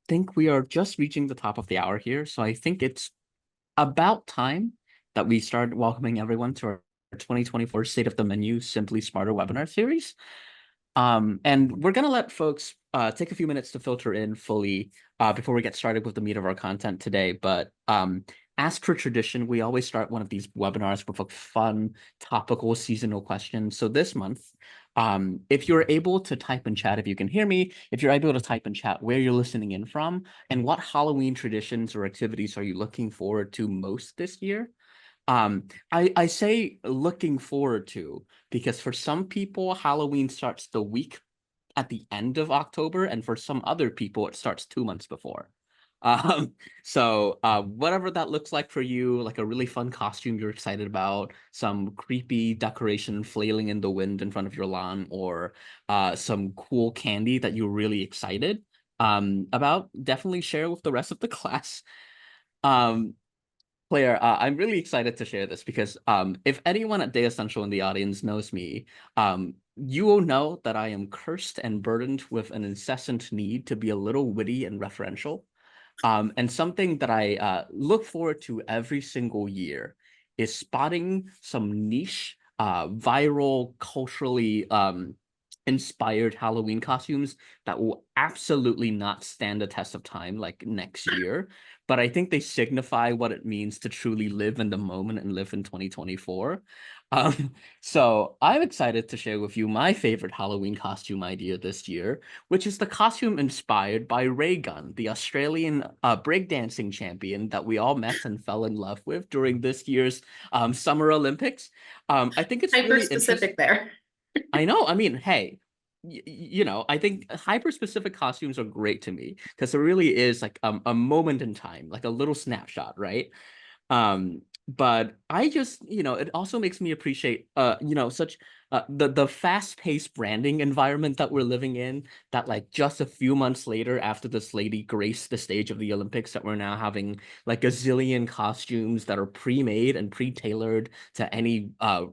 think we are just reaching the top of the hour here, so I think it's about time that we start welcoming everyone to our 2024 State of the Menu Simply Smarter webinar series. And we're gonna let folks take a few minutes to filter in fully before we get started with the meat of our content today. But as per tradition, we always start one of these webinars with a fun, topical, seasonal question. So this month, if you're able to type in chat, if you can hear me, if you're able to type in chat where you're listening in from, and what Halloween traditions or activities are you looking forward to most this year? I say looking forward to because for some people, Halloween starts the week at the end of October, and for some other people, it starts 2 months before. Um, so whatever that looks like for you, like a really fun costume you're excited about, some creepy decoration flailing in the wind in front of your lawn, or some cool candy that you're really excited about, definitely share with the rest of the class. Um, Claire, I'm really excited to share this because if anyone at Day Essential in the audience knows me, you will know that I am cursed and burdened with an incessant need to be a little witty and referential. And something that I look forward to every single year is spotting some niche, viral, culturally inspired Halloween costumes that will absolutely not stand the test of time like next year. But I think they signify what it means to truly live in the moment and live in 2024. Um, so I'm excited to share with you my favorite Halloween costume idea this year, which is the costume inspired by Ray Gun, the Australian breakdancing champion that we all met and fell in love with during this year's Summer Olympics. I think it's Hyper really interesting. specific there. I know. I mean, hey, I think hyper-specific costumes are great to me because it really is like a moment in time, like a little snapshot, right? But I just, it also makes me appreciate, such the fast-paced branding environment that we're living in. That like just a few months later, after this lady graced the stage of the Olympics, that we're now having like a zillion costumes that are pre-made and pre-tailored to any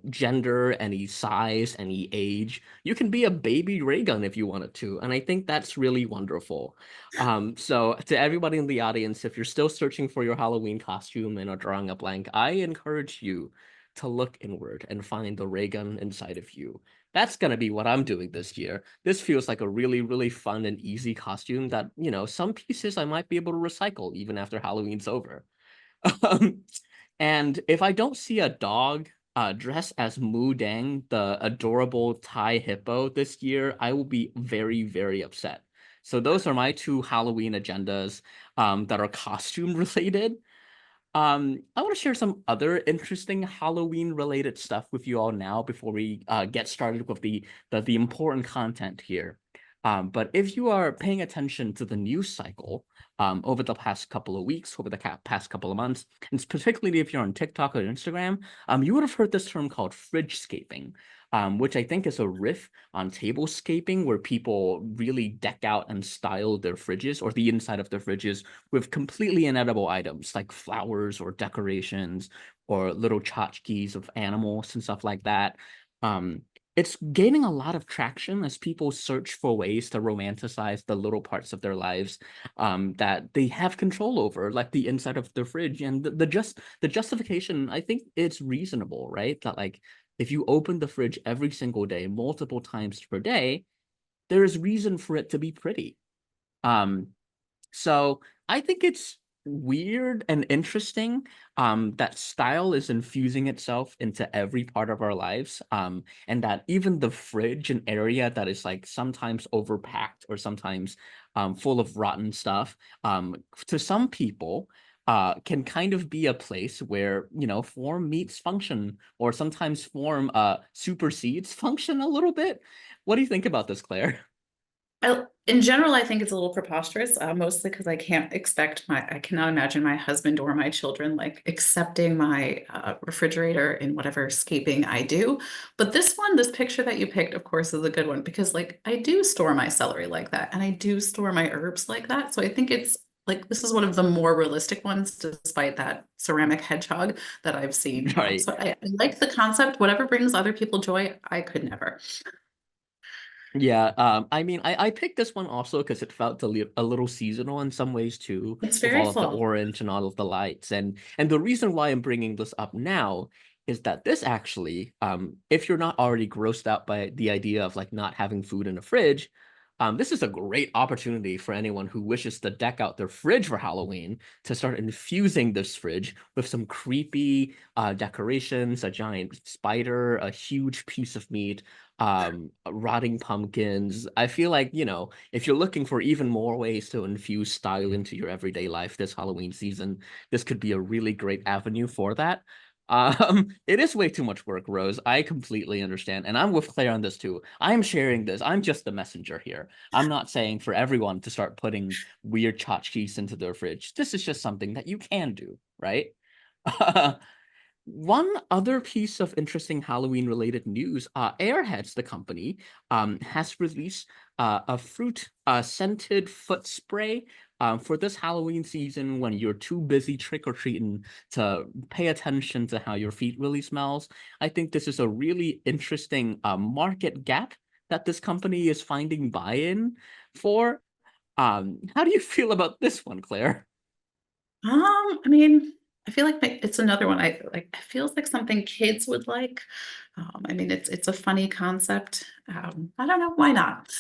gender, any size, any age. You can be a baby ray gun if you wanted to, and I think that's really wonderful. So to everybody in the audience, if you're still searching for your Halloween costume and are drawing a blank, I encourage you to look inward and find the ray gun inside of you. That's gonna be what I'm doing this year. This feels like a really, really fun and easy costume that, some pieces I might be able to recycle even after Halloween's over. Um, and if I don't see a dog dressed as Moo Dang, the adorable Thai hippo this year, I will be very, very upset. So those are my two Halloween agendas that are costume related. I want to share some other interesting Halloween related stuff with you all now before we get started with the important content here. But if you are paying attention to the news cycle over the past couple of weeks, over the past couple of months, and particularly if you're on TikTok or Instagram, you would have heard this term called fridgescaping, which I think is a riff on tablescaping, where people really deck out and style their fridges or the inside of their fridges with completely inedible items like flowers or decorations or little tchotchkes of animals and stuff like that. Um, it's gaining a lot of traction as people search for ways to romanticize the little parts of their lives that they have control over, like the inside of their fridge. And the justification, I think it's reasonable, right? That like if you open the fridge every single day, multiple times per day, there is reason for it to be pretty. Um, so I think it's weird and interesting that style is infusing itself into every part of our lives. And that even the fridge, an area that is like sometimes overpacked or sometimes full of rotten stuff, to some people, can kind of be a place where, form meets function, or sometimes form supersedes function a little bit. What do you think about this, Claire? In general, I think it's a little preposterous, mostly because I cannot imagine my husband or my children like accepting my refrigerator in whatever scaping I do. But this picture that you picked, of course, is a good one because like I do store my celery like that, and I do store my herbs like that. So I think it's like this is one of the more realistic ones, despite that ceramic hedgehog that I've seen. Right. So I like the concept. Whatever brings other people joy, I could never. Yeah, I mean, I picked this one also because it felt a little seasonal in some ways too, It's with very all of the fall. orange and all of the lights. And the reason why I'm bringing this up now is that this actually, if you're not already grossed out by the idea of like not having food in the fridge, this is a great opportunity for anyone who wishes to deck out their fridge for Halloween to start infusing this fridge with some creepy decorations, a giant spider, a huge piece of meat, rotting pumpkins. I feel like, if you're looking for even more ways to infuse style into your everyday life this Halloween season, this could be a really great avenue for that. It is way too much work, Rose. I completely understand. And I'm with Claire on this too. I'm sharing this. I'm just the messenger here. I'm not saying for everyone to start putting weird tchotchkes into their fridge. This is just something that you can do, right? One other piece of interesting Halloween related news, Airheads, the company, has released a fruit scented foot spray for this Halloween season when you're too busy trick or treating to pay attention to how your feet really smells. I think this is a really interesting market gap that this company is finding buy-in for. How do you feel about this one, Claire? I mean, I feel like it's another one I like. It feels like something kids would like. I mean, it's a funny concept. I don't know, why not?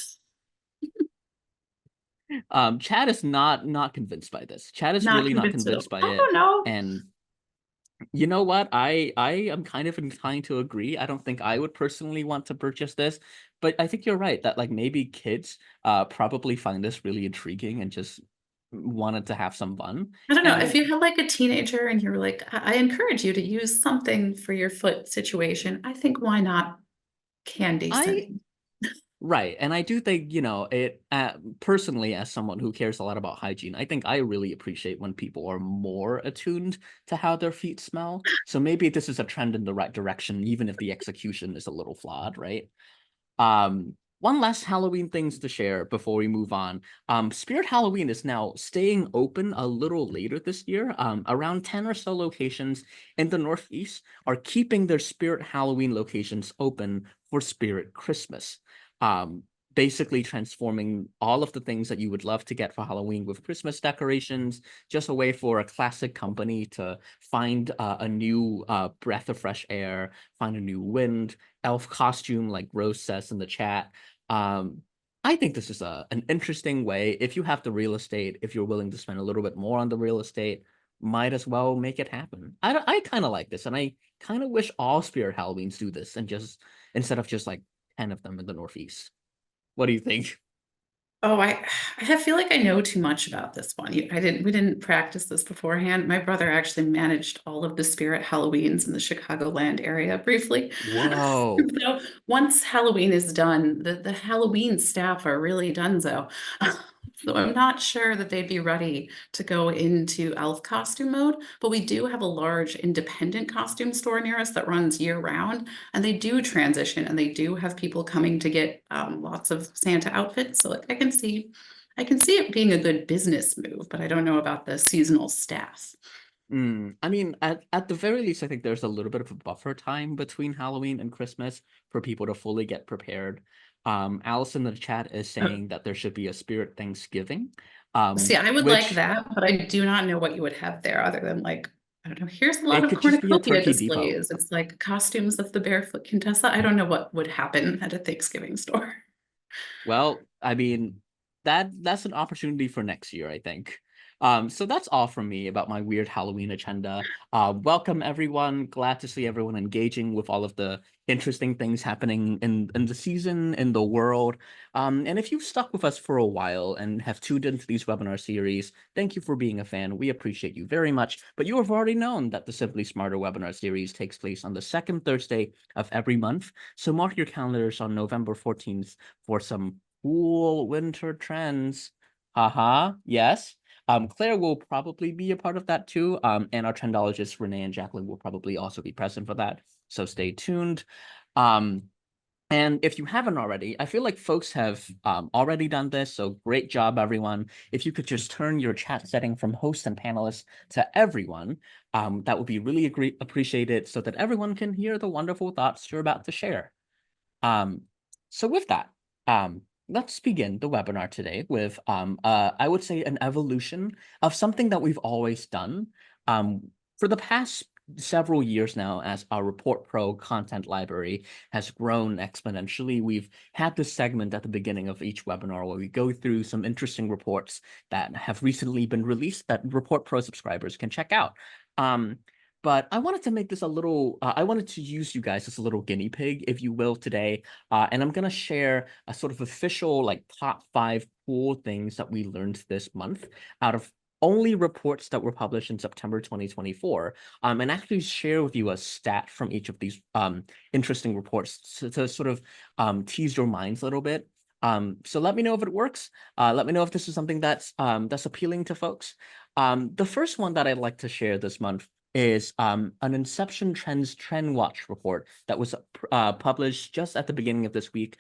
Chad is not convinced by this. Chad is Not really not convinced at convinced all. by I it. don't know. And you know what? I am kind of inclined to agree. I don't think I would personally want to purchase this, but I think you're right that like maybe kids probably find this really intriguing and just wanted to have some fun. I don't know. If And you have like a teenager and you're like, I encourage you to use something for your foot situation, I think why not candy I scenting? Right. And I do think, it personally, as someone who cares a lot about hygiene, I think I really appreciate when people are more attuned to how their feet smell. So maybe this is a trend in the right direction, even if the execution is a little flawed, right? One last Halloween things to share before we move on. Spirit Halloween is now staying open a little later this year. Around 10 or so locations in the Northeast are keeping their Spirit Halloween locations open for Spirit Christmas. Um, Basically transforming all of the things that you would love to get for Halloween with Christmas decorations, just a way for a classic company to find a new breath of fresh air, find a new wind, elf costume, like Rose says in the chat. Um, I think this is an interesting way. If you have the real estate, if you're willing to spend a little bit more on the real estate, might as well make it happen. I kind of like this, and I kind of wish all Spirit Halloweens do this, and just instead of just like 10 of them in the Northeast. What do you think? Oh, I feel like I know too much about this one. We didn't practice this beforehand. My brother actually managed all of the Spirit Halloweens in the Chicagoland area briefly. Whoa. So once Halloween is done, the Halloween staff are really donezo. So I'm not sure that they'd be ready to go into elf costume mode, but we do have a large independent costume store near us that runs year round, and they do transition and they do have people coming to get lots of Santa outfits. So I can see it being a good business move, but I don't know about the seasonal staff. I mean, at the very least, I think there's a little bit of a buffer time between Halloween and Christmas for people to fully get prepared. Alice in the chat is Uh, saying that there should be a Spirit Thanksgiving, See, I would like which that, but I do not know what you would have there other than like, I don't know, here's a lot it of could just be a cornucopia turkey depot. displays. It's like costumes of the Barefoot Contessa. I don't know what would happen at a Thanksgiving store. Well, I mean, that's an opportunity for next year, I think. So that's all from me about my weird Halloween agenda. Welcome everyone. Glad to see everyone engaging with all of the interesting things happening in the season, in the world. And if you've stuck with us for a while and have tuned into these webinar series, thank you for being a fan. We appreciate you very much. But you have already known that the Simply Smarter webinar series takes place on the second Thursday of every month. So mark your calendars on November 14th for some cool winter trends. Haha, yes. Claire will probably be a part of that too. And our trendologists, Renee and Jacqueline, will probably also be present for that. So stay tuned. Um, and if you haven't already, I feel like folks have already done this. So great job, everyone. If you could just turn your chat setting from host and panelists to everyone, that would be really appreciated so that everyone can hear the wonderful thoughts you're about to share. Um, so with that, Let's begin the webinar today with, I would say, an evolution of something that we've always done. For the past several years now, as our Report Pro content library has grown exponentially, we've had this segment at the beginning of each webinar where we go through some interesting reports that have recently been released that Report Pro subscribers can check out. But I wanted to make this a little, I wanted to use you guys as a little guinea pig, if you will, today. And I'm going to share a sort of official, like, top 5 cool things that we learned this month out of only reports that were published in September 2024, and actually share with you a stat from each of these interesting reports to sort of tease your minds a little bit. So let me know if it works. Let me know if this is something that's appealing to folks. The first one that I'd like to share this month is an Inception Trends Trend Watch report that was published just at the beginning of this week.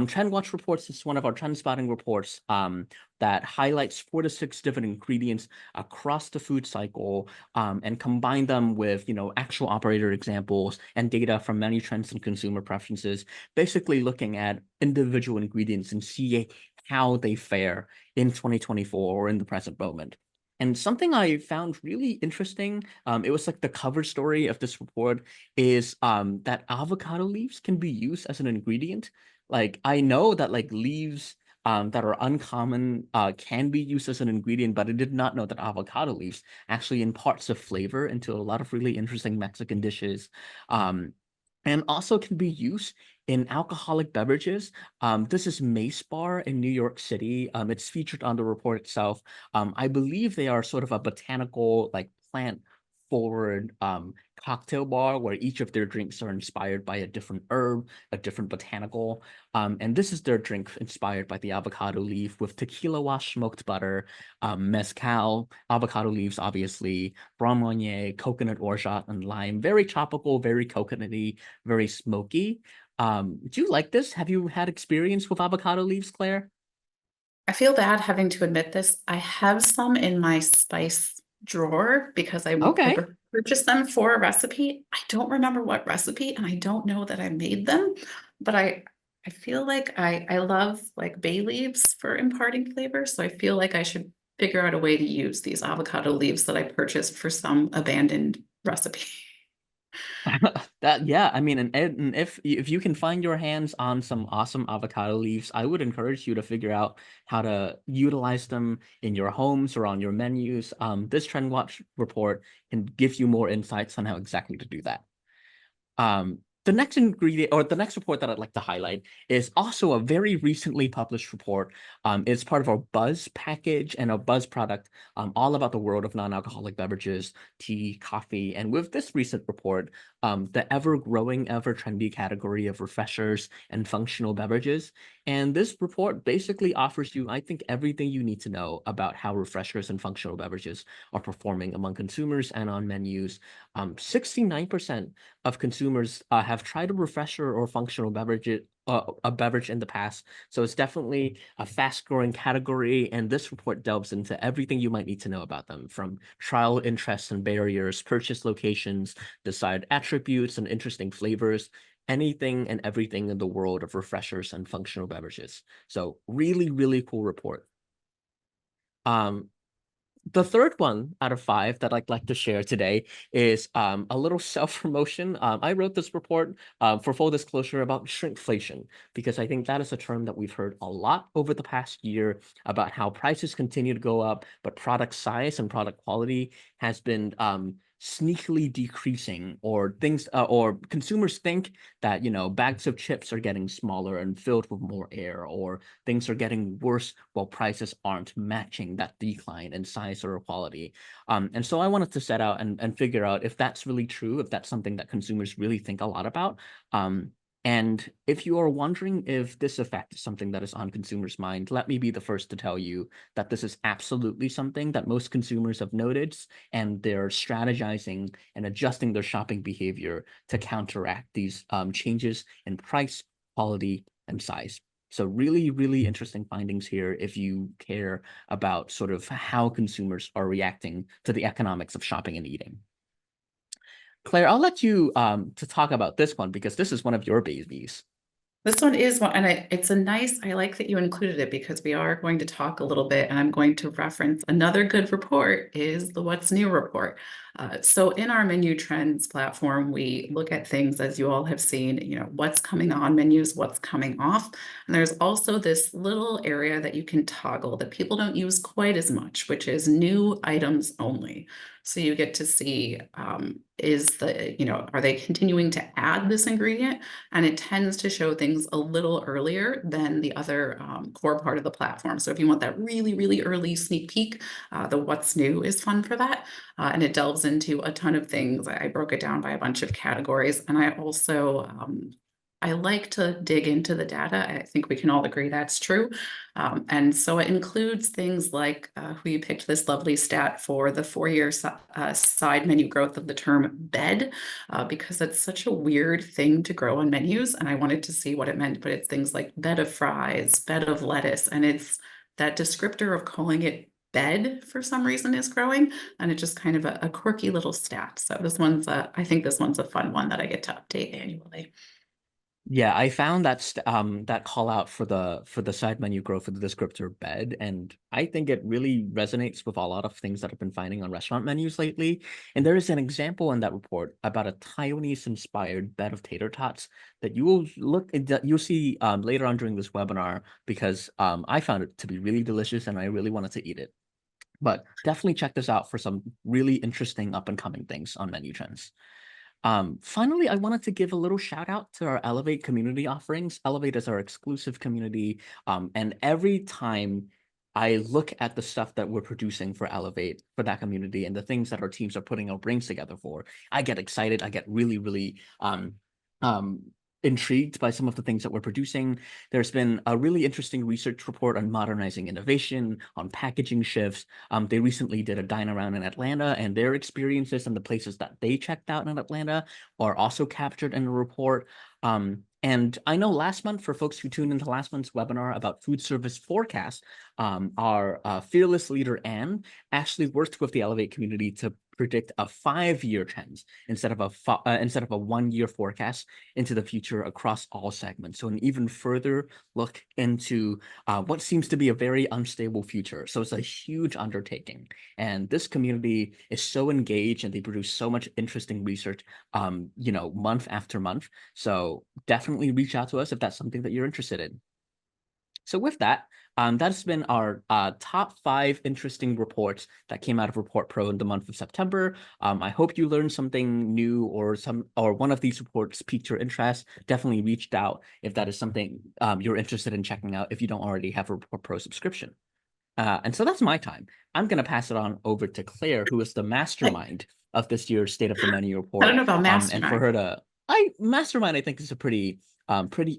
Trend Watch reports is one of our trend spotting reports that highlights 4 to 6 different ingredients across the food cycle, and combine them with, actual operator examples and data from many trends and consumer preferences, basically looking at individual ingredients and see how they fare in 2024 or in the present moment. And something I found really interesting, it was like the cover story of this report, is that avocado leaves can be used as an ingredient. Like, I know that, like, leaves that are uncommon can be used as an ingredient, but I did not know that avocado leaves actually imparts a flavor into a lot of really interesting Mexican dishes. And also can be used in alcoholic beverages. This is Mace Bar in New York City. It's featured on the report itself. I believe they are sort of a botanical, like, plant forward cocktail bar where each of their drinks are inspired by a different herb, a different botanical. And this is their drink inspired by the avocado leaf with tequila wash smoked butter, mezcal, avocado leaves, obviously, Grand Marnier, coconut orgeat, and lime. Very tropical, very coconutty, very smoky. Do you like this? Have you had experience with avocado leaves, Claire? I feel bad having to admit this. I have some in my spice drawer because I Okay. purchased them for a recipe. I don't remember what recipe, and I don't know that I made them, but I feel like I love like bay leaves for imparting flavor. So I feel like I should figure out a way to use these avocado leaves that I purchased for some abandoned recipe. That, yeah, I mean, and if you can find your hands on some awesome avocado leaves, I would encourage you to figure out how to utilize them in your homes or on your menus. This Trend Watch report can give you more insights on how exactly to do that. The next ingredient, or the next report that I'd like to highlight, is also a very recently published report. It's part of our Buzz package and a Buzz product, all about the world of non-alcoholic beverages, tea, coffee. And with this recent report, the ever-growing, ever-trendy category of refreshers and functional beverages. And this report basically offers you, I think, everything you need to know about how refreshers and functional beverages are performing among consumers and on menus. 69% of consumers have tried a refresher or functional beverage, a beverage in the past. So it's definitely a fast-growing category, and this report delves into everything you might need to know about them, from trial interests and barriers, purchase locations, desired attributes, and interesting flavors, anything and everything in the world of refreshers and functional beverages. So really, really cool report. Um, the third one out of 5 that I'd like to share today is a little self-promotion. I wrote this report, for full disclosure, about shrinkflation, because I think that is a term that we've heard a lot over the past year about how prices continue to go up, but product size and product quality has been sneakily decreasing, or things, or consumers think that, bags of chips are getting smaller and filled with more air, or things are getting worse while prices aren't matching that decline in size or quality. And so I wanted to set out and figure out if that's really true, if that's something that consumers really think a lot about. And if you are wondering if this effect is something that is on consumers' mind, let me be the first to tell you that this is absolutely something that most consumers have noticed, and they're strategizing and adjusting their shopping behavior to counteract these changes in price, quality, and size. So really, really interesting findings here if you care about sort of how consumers are reacting to the economics of shopping and eating. Claire, I'll let you to talk about this one because this is one of your babies. This one is one, and it's a nice, I like that you included it because we are going to talk a little bit, and I'm going to reference another good report is the What's New report. So in our menu trends platform, we look at things as you all have seen, what's coming on menus, what's coming off. And there's also this little area that you can toggle that people don't use quite as much, which is new items only. So you get to see, are they continuing to add this ingredient? And it tends to show things a little earlier than the other core part of the platform. So if you want that really, really early sneak peek, the what's new is fun for that. And it delves into a ton of things. I broke it down by a bunch of categories. And I also, I like to dig into the data. I think we can all agree that's true. And so it includes things like we picked this lovely stat for the 4-year side menu growth of the term bed, because it's such a weird thing to grow on menus. And I wanted to see what it meant, but it's things like bed of fries, bed of lettuce, and it's that descriptor of calling it bed for some reason is growing. And it's just kind of a quirky little stat. So I think this one's a fun one that I get to update annually. Yeah, I found that call out for the side menu growth for the descriptor bed, and I think it really resonates with a lot of things that I've been finding on restaurant menus lately. And there is an example in that report about a Taiwanese-inspired bed of tater tots that you'll see later on during this webinar because I found it to be really delicious and I really wanted to eat it. But definitely check this out for some really interesting up and coming things on menu trends. Finally, I wanted to give a little shout out to our Elevate community offerings. Elevate is our exclusive community. And every time I look at the stuff that we're producing for Elevate, for that community, and the things that our teams are putting our brains together for, I get excited. I get really, really um, intrigued by some of the things that we're producing. There's been a really interesting research report on modernizing innovation, on packaging shifts. They recently did a dine around in Atlanta, and their experiences and the places that they checked out in Atlanta are also captured in the report. And I know last month, for folks who tuned into last month's webinar about food service forecast, our fearless leader, Anne, actually worked with the Elevate community to predict a 5-year trend instead of a 1-year forecast into the future across all segments. So an even further look into what seems to be a very unstable future. So it's a huge undertaking. And this community is so engaged and they produce so much interesting research, month after month. So definitely reach out to us if that's something that you're interested in. So with that, that's been our top 5 interesting reports that came out of Report Pro in the month of September. I hope you learned something new or one of these reports piqued your interest. Definitely reached out if that is something you're interested in checking out if you don't already have a Report Pro subscription. And so that's my time. I'm going to pass it on over to Claire, who is the I, mastermind of this year's State of the Menu I don't report. know about And for mastermind. her to, mastermind, I think is a pretty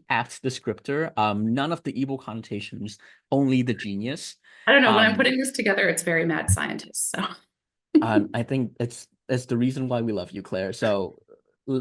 apt descriptor. None of the evil connotations, only the genius. I don't know. When I'm Um, putting this together, it's very mad scientist. So. I think it's the reason why we love you, Claire. So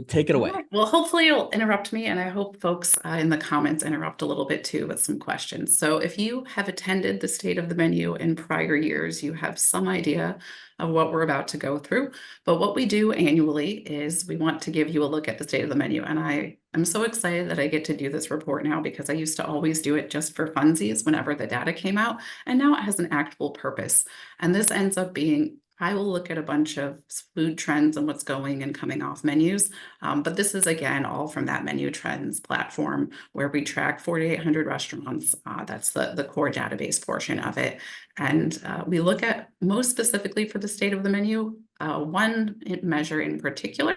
take it All away. right. Well, hopefully it'll interrupt me, and I hope folks in the comments interrupt a little bit too with some questions. So if you have attended the State of the Menu in prior years, you have some idea of what we're about to go through. But what we do annually is we want to give you a look at the State of the Menu. And I am so excited that I get to do this report now because I used to always do it just for funsies whenever the data came out. And now it has an actual purpose. And this ends up being I will look at a bunch of food trends and what's going and coming off menus. But this is again all from that menu trends platform where we track 4,800 restaurants. That's the core database portion of it. And we look at most specifically for the state of the menu, one measure in particular.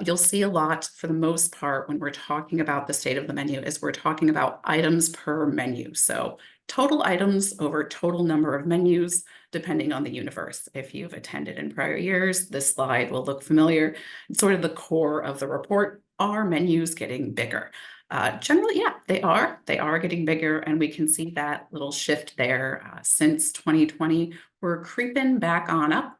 You'll see a lot for the most part when we're talking about the state of the menu is we're talking about items per menu. So total items over total number of menus, depending on the universe. If you've attended in prior years, this slide will look familiar. It's sort of the core of the report. Are menus getting bigger? Generally, yeah, they are. They are getting bigger, and we can see that little shift there since 2020. We're creeping back on up.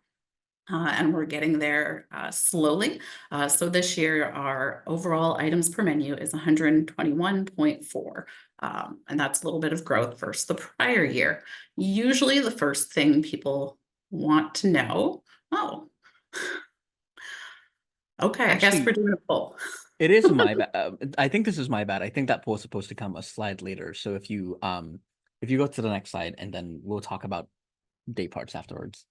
And we're getting there slowly. So this year, our overall items per menu is 121.4. And that's a little bit of growth versus the prior year. Usually the first thing people want to know, oh, okay, I guess we're Actually, doing a poll. It is my bad. I think this is my bad. I think that poll is supposed to come a slide later. So if you go to the next slide and then we'll talk about day parts afterwards.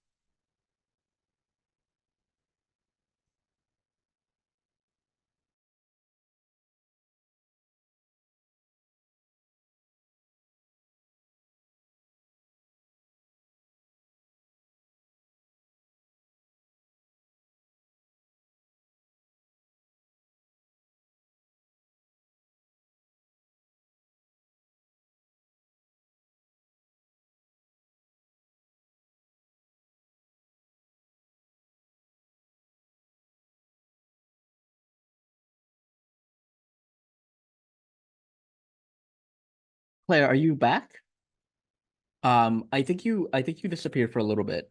Claire, are you back? I think you disappeared for a little bit.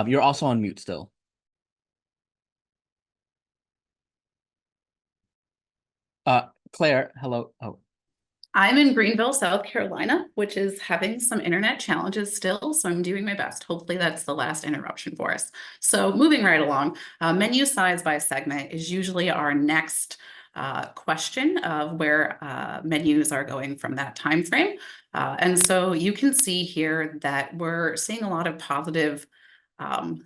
You're also on mute still. Claire, hello. Oh, I'm in Greenville, South Carolina, which is having some internet challenges still, so I'm doing my best. Hopefully that's the last interruption for us. So moving right along, menu size by segment is usually our next question of where menus are going from that time frame. And so you can see here that we're seeing a lot of um,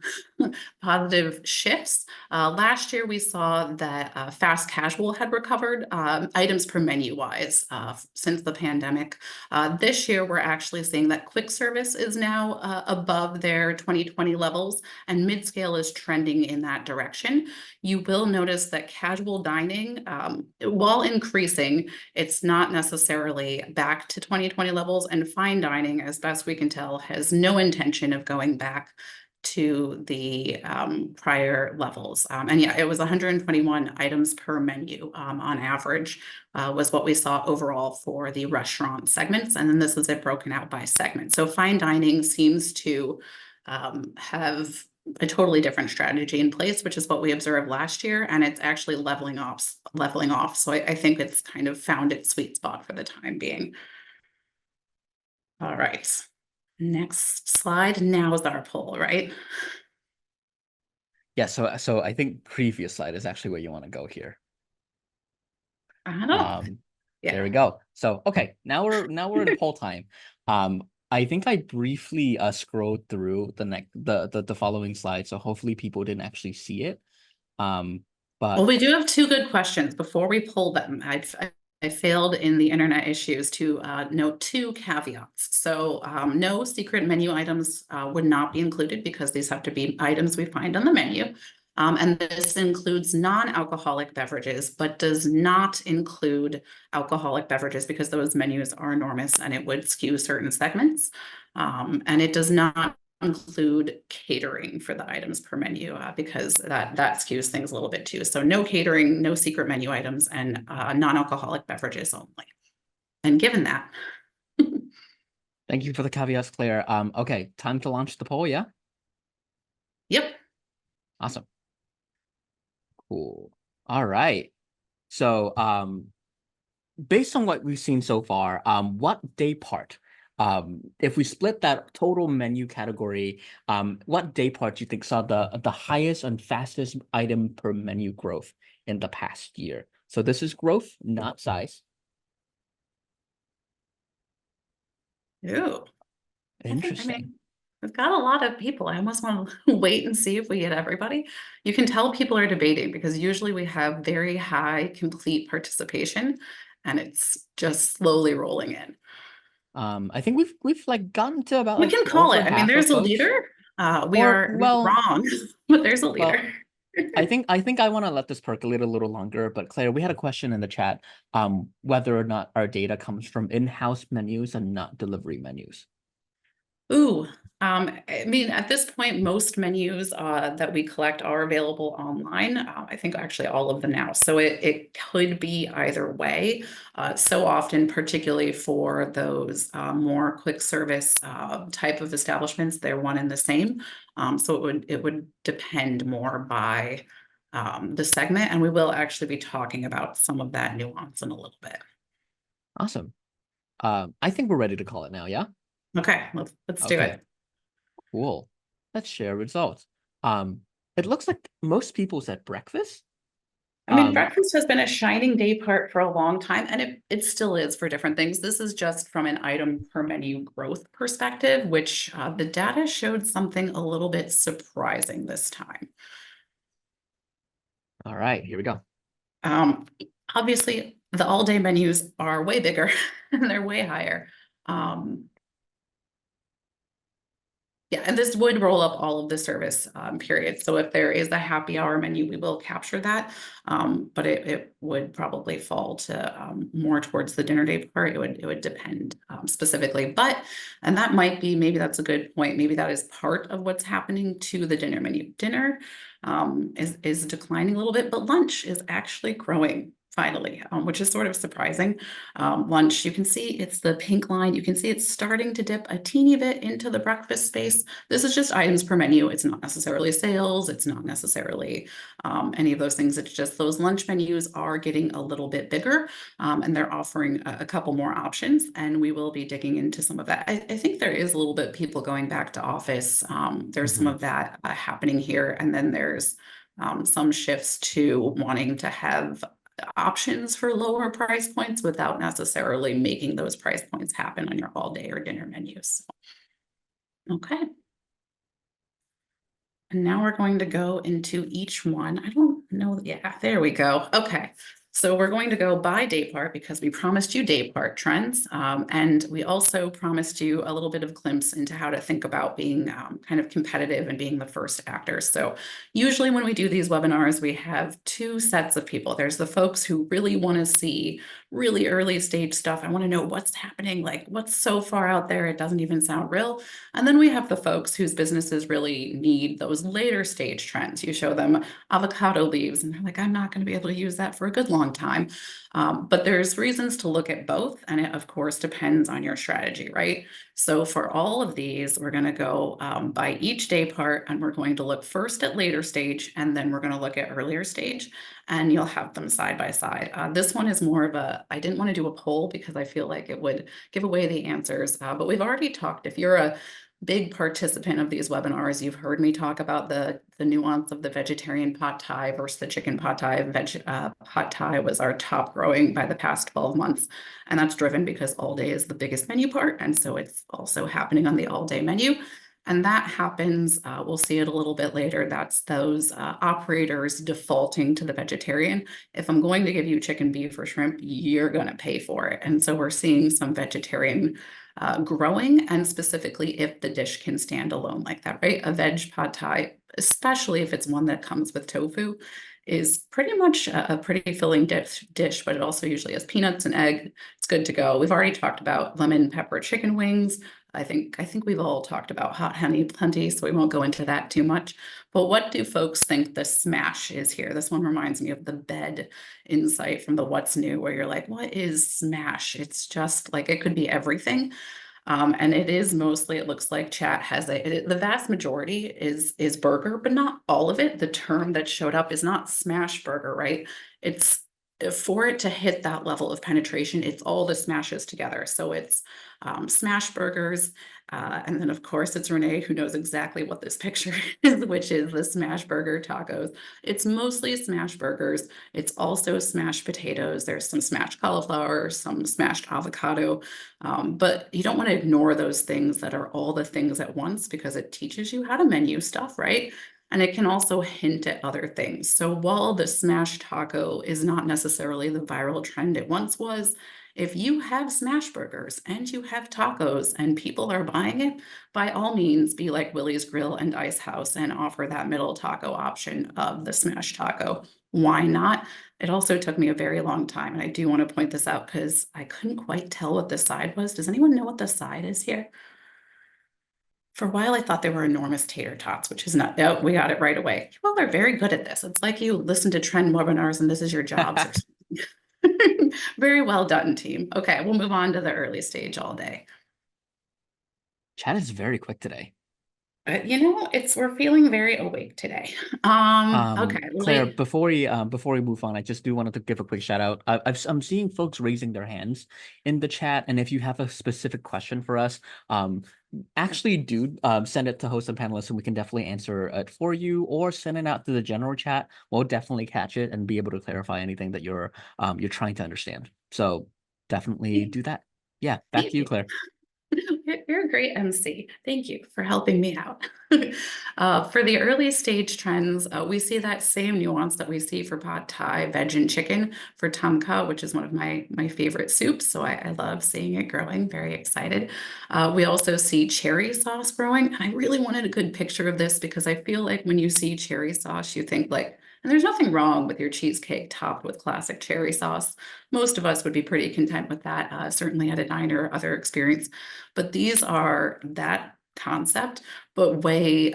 positive shifts. Last year, we saw that fast casual had recovered items per menu wise since the pandemic. This year, we're actually seeing that quick service is now above their 2020 levels, and mid scale is trending in that direction. You will notice that casual dining, while increasing, it's not necessarily back to 2020 levels, and fine dining, as best we can tell, has no intention of going back to the prior levels. And yeah, it was 121 items per menu on average was what we saw overall for the restaurant segments. And then this is it broken out by segment. So fine dining seems to have a totally different strategy in place, which is what we observed last year. And it's actually leveling off. So I think it's kind of found its sweet spot for the time being. All right. Next slide. Now is our poll, right? yeah. So I think previous slide is actually where you want to go here. I don't know. Um, there Yeah. we go. So okay, now we're in poll time. I think I briefly scrolled through the next the following slide, so hopefully people didn't actually see it. Um, Well, but we do have two good questions before we pull them. I failed in the internet issues to note two caveats. So no secret menu items would not be included because these have to be items we find on the menu. And this includes non-alcoholic beverages, but does not include alcoholic beverages because those menus are enormous and it would skew certain segments. And it does not include catering for the items per menu because that skews things a little bit too. So no catering, no secret menu items, and non-alcoholic beverages only. And given that, thank you for the caveats, Claire. Okay, time to launch the poll. Yeah, yep. awesome, cool. All right. So based on what we've seen so far, what day part, if we split that total menu category, what day part do you think saw the highest and fastest item per menu growth in the past year? So this is growth, not size. Ooh, I Interesting. mean, we've got a lot of people. I almost want to wait and see if we get everybody. You can tell people are debating because usually we have very high complete participation and it's just slowly rolling in. I think we've like gotten to about We like can call over it. I mean, half of there's a folks, leader. We or are not wrong, but there's a well, leader. I think I want to let this percolate a little longer, but Claire, we had a question in the chat, whether or not our data comes from in-house menus and not delivery menus. Ooh, I mean, at this point, most menus that we collect are available online. I think actually all of them now. So it could be either way. So often, particularly for those more quick service type of establishments, they're one and the same. So it would depend more by the segment, and we will actually be talking about some of that nuance in a little bit. Awesome. I think we're ready to call it now, yeah? Okay, let's do Okay, it. cool. Let's share results. Um, it looks like most people said breakfast. I mean, Um, breakfast has been a shining day part for a long time, and it still is for different things. This is just from an item per menu growth perspective, which the data showed something a little bit surprising this time. all right, here we go. Um, Obviously, the all-day menus are way bigger and they're way higher. Um, Yeah, and this would roll up all of the service periods. So if there is a happy hour menu, we will capture that. But it would probably fall to more towards the dinner day part. It would depend specifically. And that might be, maybe that's a good point. Maybe that is part of what's happening to the dinner menu. Dinner is declining a little bit, but lunch is actually growing finally, which is sort of surprising. Lunch, you can see it's the pink line. You can see it's starting to dip a teeny bit into the breakfast space. This is just items per menu. It's not necessarily sales. It's not necessarily any of those things. It's just those lunch menus are getting a little bit bigger, and they're offering a couple more options. And we will be digging into some of that. I think there is a little bit people going back to office. There's some Mhm. of that happening here. And then there's some shifts to wanting to have options for lower price points without necessarily making those price points happen on your all day or dinner menus. Okay. And now we're going to go into each one. I don't know. Yeah, there we go. Okay. So we're going to go by day part because we promised you day part trends. And we also promised you a little bit of glimpse into how to think about being kind of competitive and being the first actor. So usually when we do these webinars, we have two sets of people. There's the folks who really want to see really early stage stuff. I want to know what's happening, like what's so far out there, it doesn't even sound real. And then we have the folks whose businesses really need those later stage trends. You show them avocado leaves, and they're like, I'm not going to be able to use that for a good long time. But there's reasons to look at both. And it, of course, depends on your strategy, right? So for all of these, we're going to go by each day part, and we're going to look first at later stage, and then we're going to look at earlier stage, and you'll have them side by side. This one is more of a, I didn't want to do a poll because I feel like it would give away the answers, but we've already talked. If you're a big participant of these webinars, you've heard me talk about the nuance of the vegetarian pot thai versus the chicken pot thai. Pot thai was our top growing by the past 12 months. And that's driven because all day is the biggest menu part. And so it's also happening on the all day menu. And that happens, we'll see it a little bit later. That's those operators defaulting to the vegetarian. If I'm going to give you chicken, beef, or shrimp, you're going to pay for it. And so we're seeing some vegetarian growing, and specifically if the dish can stand alone like that, right? A veg pad thai, especially if it's one that comes with tofu, is pretty much a pretty filling dish, but it also usually has peanuts and egg. It's good to go. We've already talked about lemon pepper chicken wings. I think we've all talked about hot honey plenty, so we won't go into that too much. But what do folks think the smash is here? This one reminds me of the bed insight from the What's New, where you're like, what is smash? It's just like it could be everything. And it is mostly, it looks like chat has the vast majority is burger, but not all of it. The term that showed up is not smash burger, right? It's for it to hit that level of penetration, it's all the smashes together. So it's smash burgers. And then, of course, it's Renee who knows exactly what this picture is, which is the smash burger tacos. It's mostly smash burgers. It's also smashed potatoes. There's some smashed cauliflower, some smashed avocado. But you don't want to ignore those things that are all the things at once because it teaches you how to menu stuff, right? And it can also hint at other things. So while the smash taco is not necessarily the viral trend it once was, if you have smash burgers and you have tacos and people are buying it, by all means, be like Willie's Grill and Ice House and offer that middle taco option of the smash taco. Why not? It also took me a very long time, and I do want to point this out because I couldn't quite tell what the side was. Does anyone know what the side is here? For a while, I thought they were enormous tater tots, which is not, oh, we got it right away. Well, they're very good at this. It's like you listen to trend webinars and this is your jobs or something. Very well done, team. Okay, we'll move on to the early stage all day. Chat is very quick today. It's we're feeling very awake today. Okay, Claire, late. before we move on, I just do wanted to give a quick shout out. I'm seeing folks raising their hands in the chat, and if you have a specific question for us, actually do send it to host and panelists, and we can definitely answer it for you, or send it out to the general chat. We'll definitely catch it and be able to clarify anything that you're trying to understand. So definitely do that. Yeah, back Thank to you, you. Claire. You're a great MC. Thank you for helping me out. For the early stage trends, we see that same nuance that we see for pad thai, veg, and chicken for tam kha, which is one of my favorite soups. So I love seeing it growing. Very excited. We also see cherry sauce growing. And I really wanted a good picture of this because I feel like when you see cherry sauce, you think like, and there's nothing wrong with your cheesecake topped with classic cherry sauce. Most of us would be pretty content with that, certainly at a diner or other experience. But these are that concept, but way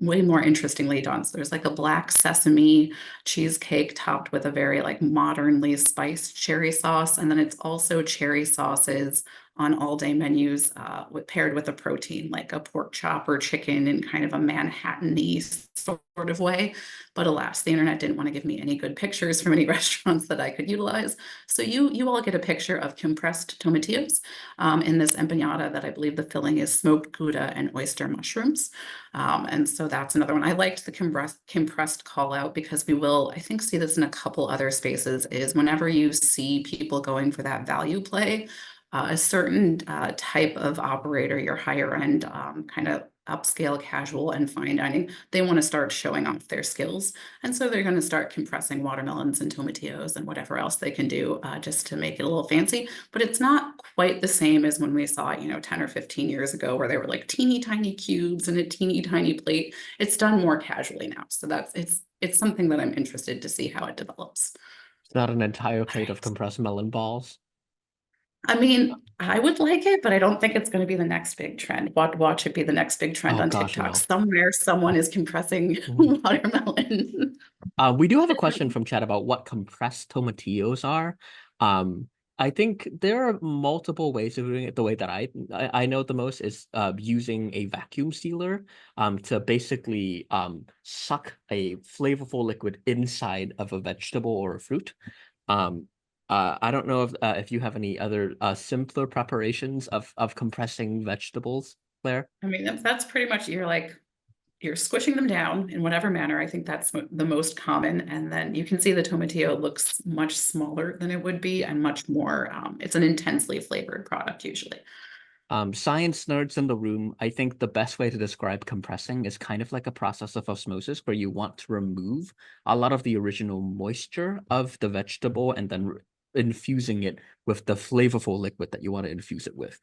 more interestingly done. So there's like a black sesame cheesecake topped with a very like modernly spiced cherry sauce, and then it's also cherry sauces on all day menus paired with a protein like a pork chop or chicken in kind of a Manhattan-y sort of way. But alas, the internet didn't want to give me any good pictures from any restaurants that I could utilize. So you all get a picture of compressed tomatillos in this empanada that I believe the filling is smoked Gouda and oyster mushrooms. And so that's another one. I liked the compressed call out because we will, I think, see this in a couple other spaces, is whenever you see people going for that value play, a certain type of operator, your higher end kind of upscale casual and fine dining, they want to start showing off their skills. And so they're going to start compressing watermelons and tomatillos and whatever else they can do just to make it a little fancy. But it's not quite the same as when we saw it, 10 or 15 years ago, where they were like teeny tiny cubes and a teeny tiny plate. It's done more casually now. So it's something that I'm interested to see how it develops. It's not an entire All plate of right. compressed melon balls. I mean, I would like it, but I don't think it's going to be the next big trend. Watch it be the next big trend Oh on gosh, TikTok. no. Somewhere, someone is compressing watermelon. We do have a question from chat about what compressed tomatillos are. Um, I think there are multiple ways of doing it. The way that I know the most is using a vacuum sealer to basically suck a flavorful liquid inside of a vegetable or a fruit. Um, I don't know if you have any other simpler preparations of compressing vegetables, Claire. I mean, that's pretty much you're squishing them down in whatever manner. I think that's the most common. And then you can see the tomatillo looks much smaller than it would be Yeah. and much more, it's an intensely flavored product usually. Science nerds in the room, I think the best way to describe compressing is kind of like a process of osmosis where you want to remove a lot of the original moisture of the vegetable and then infusing it with the flavorful liquid that you want to infuse it with.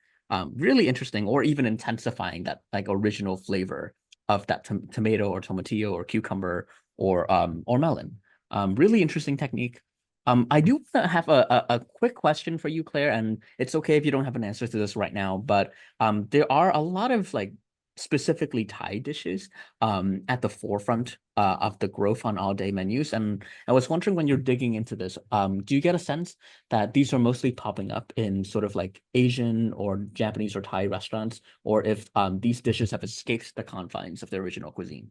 Really interesting, or even intensifying that like original flavor of that tomato or tomatillo or cucumber or melon. Really interesting technique. I do have a quick question for you, Claire, and it's okay if you don't have an answer to this right now, but there are a lot of like specifically Thai dishes at the forefront of the growth on all day menus. And I was wondering, when you're digging into this, do you get a sense that these are mostly popping up in sort of like Asian or Japanese or Thai restaurants, or if these dishes have escaped the confines of the original cuisine?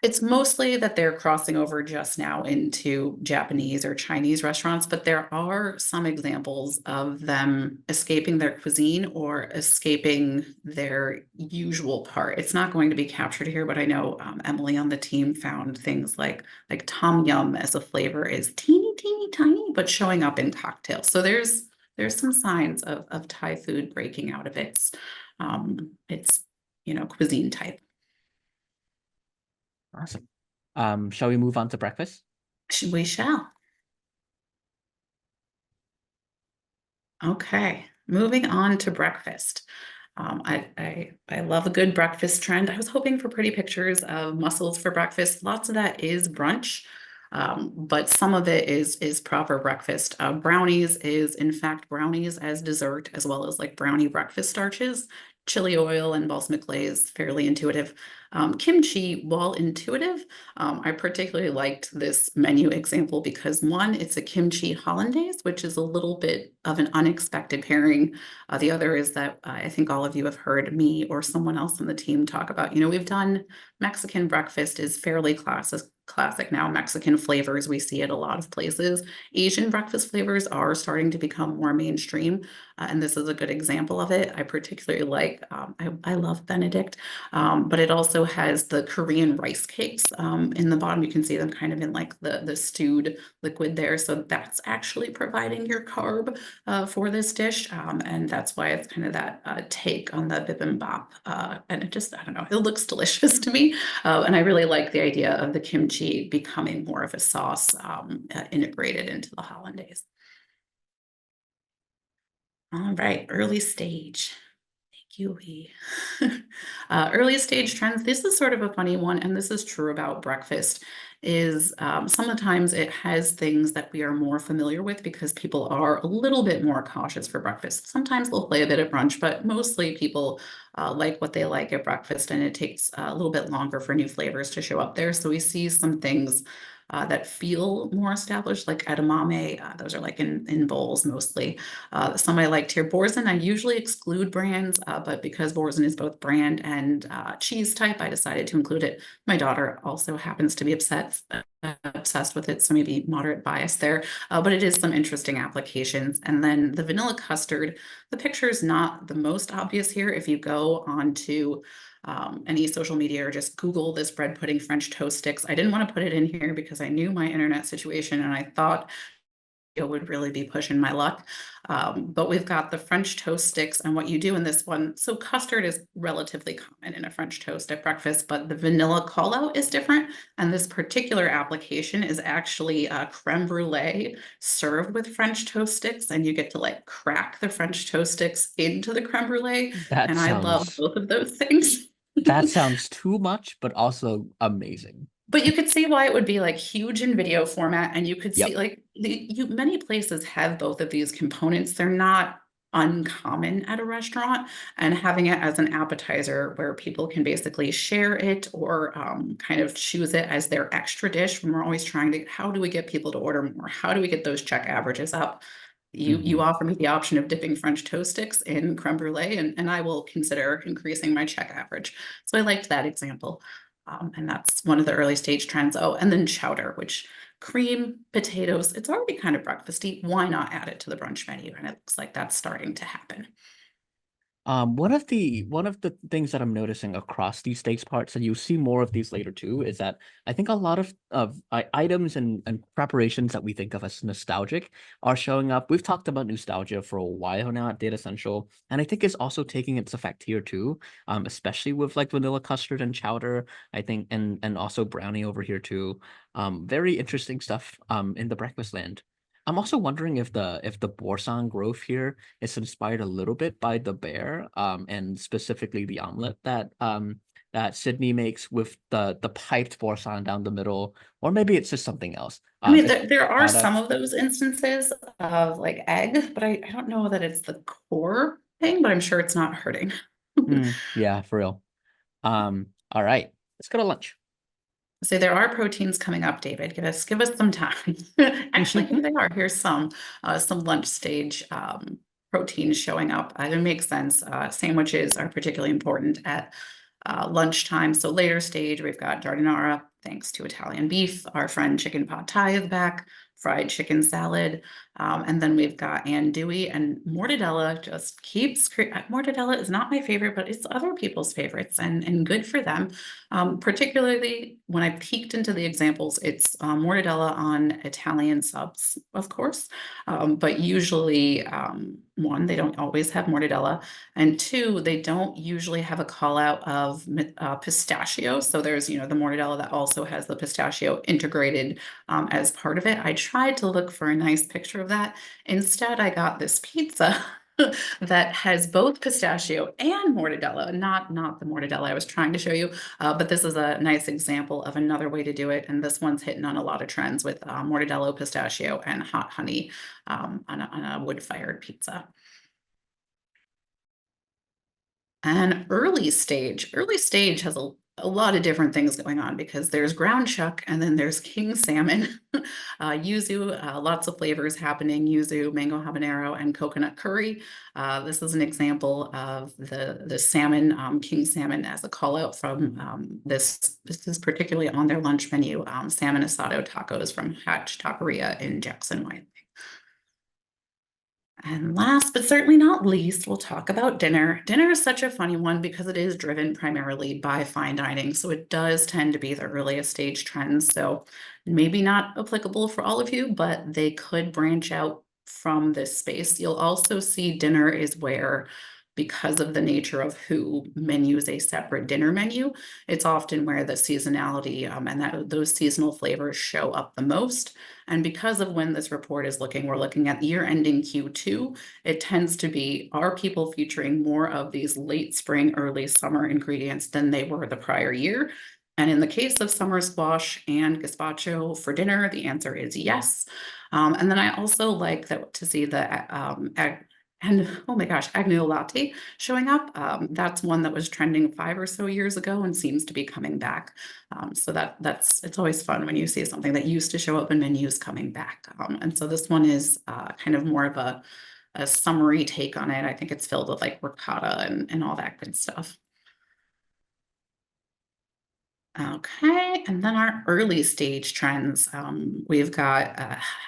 It's mostly that they're crossing over just now into Japanese or Chinese restaurants, but there are some examples of them escaping their cuisine or escaping their usual part. It's not going to be captured here, but I know Emily on the team found things like tom yum as a flavor is teeny tiny, but showing up in cocktails. So there's some signs of Thai food breaking out of its cuisine type. Awesome. Shall we move on to breakfast? We shall. Okay, moving on to breakfast. I love a good breakfast trend. I was hoping for pretty pictures of mussels for breakfast. Lots of that is brunch, but some of it is proper breakfast. Brownies is in fact brownies as dessert, as well as like brownie breakfast starches. Chili oil and balsamic glaze, fairly intuitive. Kimchi, while intuitive, I particularly liked this menu example because one, it's a kimchi hollandaise, which is a little bit of an unexpected pairing. The other is that I think all of you have heard me or someone else on the team talk about, we've done Mexican breakfast is fairly classic now. Mexican flavors, we see it a lot of places. Asian breakfast flavors are starting to become more mainstream, and this is a good example of it. I particularly like, I love Benedict, but it also has the Korean rice cakes. In the bottom, you can see them kind of in like the stewed liquid there. So that's actually providing your carb for this dish. And that's why it's kind of that take on the bibimbap. And it just, I don't know, it looks delicious to me. And I really like the idea of the kimchi becoming more of a sauce integrated into the hollandaise. All right, early stage. Thank you, Lee. Early stage trends. This is sort of a funny one, and this is true about breakfast. Is sometimes it has things that we are more familiar with because people are a little bit more cautious for breakfast. Sometimes they'll play a bit at brunch, but mostly people like what they like at breakfast, and it takes a little bit longer for new flavors to show up there. So we see some things that feel more established, like edamame. Those are like in bowls mostly. Some I liked here. Boursin, I usually exclude brands, but because Boursin is both brand and cheese type, I decided to include it. My daughter also happens to be obsessed with it, so maybe moderate bias there. But it is some interesting applications. And then the vanilla custard, the picture is not the most obvious here. If you go onto any social media or just Google this bread pudding French toast sticks. I didn't want to put it in here because I knew my internet situation and I thought it would really be pushing my luck. But we've got the French toast sticks and what you do in this one. So custard is relatively common in a French toast at breakfast, but the vanilla call out is different. And this particular application is actually creme brulee served with French toast sticks. And you get to like crack the French toast sticks into the creme brulee. That And I love sounds both of those things. that sounds too much, but also amazing. But you could see why it would be like huge in video format, and you could see Yep. like many places have both of these components. They're not uncommon at a restaurant, and having it as an appetizer where people can basically share it or kind of choose it as their extra dish. When we're always trying to, how do we get people to order more? How do we get those check averages up? You Hmm. offer me the option of dipping French toast sticks in creme brulee, and I will consider increasing my check average. So I liked that example. And that's one of the early stage trends. Oh, and then chowder, which cream, potatoes, it's already kind of breakfasty. Why not add it to the brunch menu? And it looks like that's starting to happen. One of the things that I'm noticing across these steaks parts, and you see more of these later too, is that I think a lot of items and preparations that we think of as nostalgic are showing up. We've talked about nostalgia for a while now at Data Central, and I think it's also taking its effect here too, especially with like vanilla custard and chowder. I think, and also brownie over here too. Very interesting stuff in the breakfast land. I'm also wondering if the Boursin growth here is inspired a little bit by the bear, and specifically the omelet that Sydney makes with the piped boursin down the middle, or maybe it's just something else. I mean, It's there are some product. of those instances of like egg, but I don't know that it's the core thing, but I'm sure it's not hurting. Yeah, for real. All right, let's go to lunch. So there are proteins coming up, David. Give us some time. Actually, here they are. Here's some lunch stage proteins showing up. It makes sense. Sandwiches are particularly important at lunchtime. So later stage, we've got giardiniera, thanks to Italian beef. Our friend chicken pot thai is back, fried chicken salad. And then we've got andouille and mortadella just keeps, mortadella is not my favorite, but it's other people's favorites and good for them. Particularly when I peeked into the examples, it's mortadella on Italian subs, of course. But usually, one, they don't always have mortadella. And two, they don't usually have a call out of pistachio. So there's, the mortadella that also has the pistachio integrated as part of it. I tried to look for a nice picture of that. Instead, I got this pizza that has both pistachio and mortadella, not the mortadella I was trying to show you, but this is a nice example of another way to do it. And this one's hitting on a lot of trends with mortadella, pistachio, and hot honey on a wood-fired pizza. And early stage has a lot of different things going on because there's ground chuck and then there's king salmon, yuzu, lots of flavors happening, yuzu, mango habanero, and coconut curry. This is an example of the salmon, king salmon as a call out from this is particularly on their lunch menu, salmon asado tacos from Hatch Taqueria in Jackson, Wyoming. And last but certainly not least, we'll talk about dinner. Dinner is such a funny one because it is driven primarily by fine dining. So it does tend to be the earliest stage trends. So maybe not applicable for all of you, but they could branch out from this space. You'll also see dinner is where, because of the nature of who menus a separate dinner menu, it's often where the seasonality and that those seasonal flavors show up the most. And because of when this report is looking, we're looking at year ending Q2. It tends to be, are people featuring more of these late spring, early summer ingredients than they were the prior year? And in the case of summer squash and gazpacho for dinner, the answer is yes. And then I also like that to see the and oh my gosh, agno latte showing up. That's one that was trending 5 or so years ago and seems to be coming back. So that's it's always fun when you see something that used to show up in menus coming back. And so this one is kind of more of a summary take on it. I think it's filled with like ricotta and all that good stuff. Okay, and then our early stage trends. We've got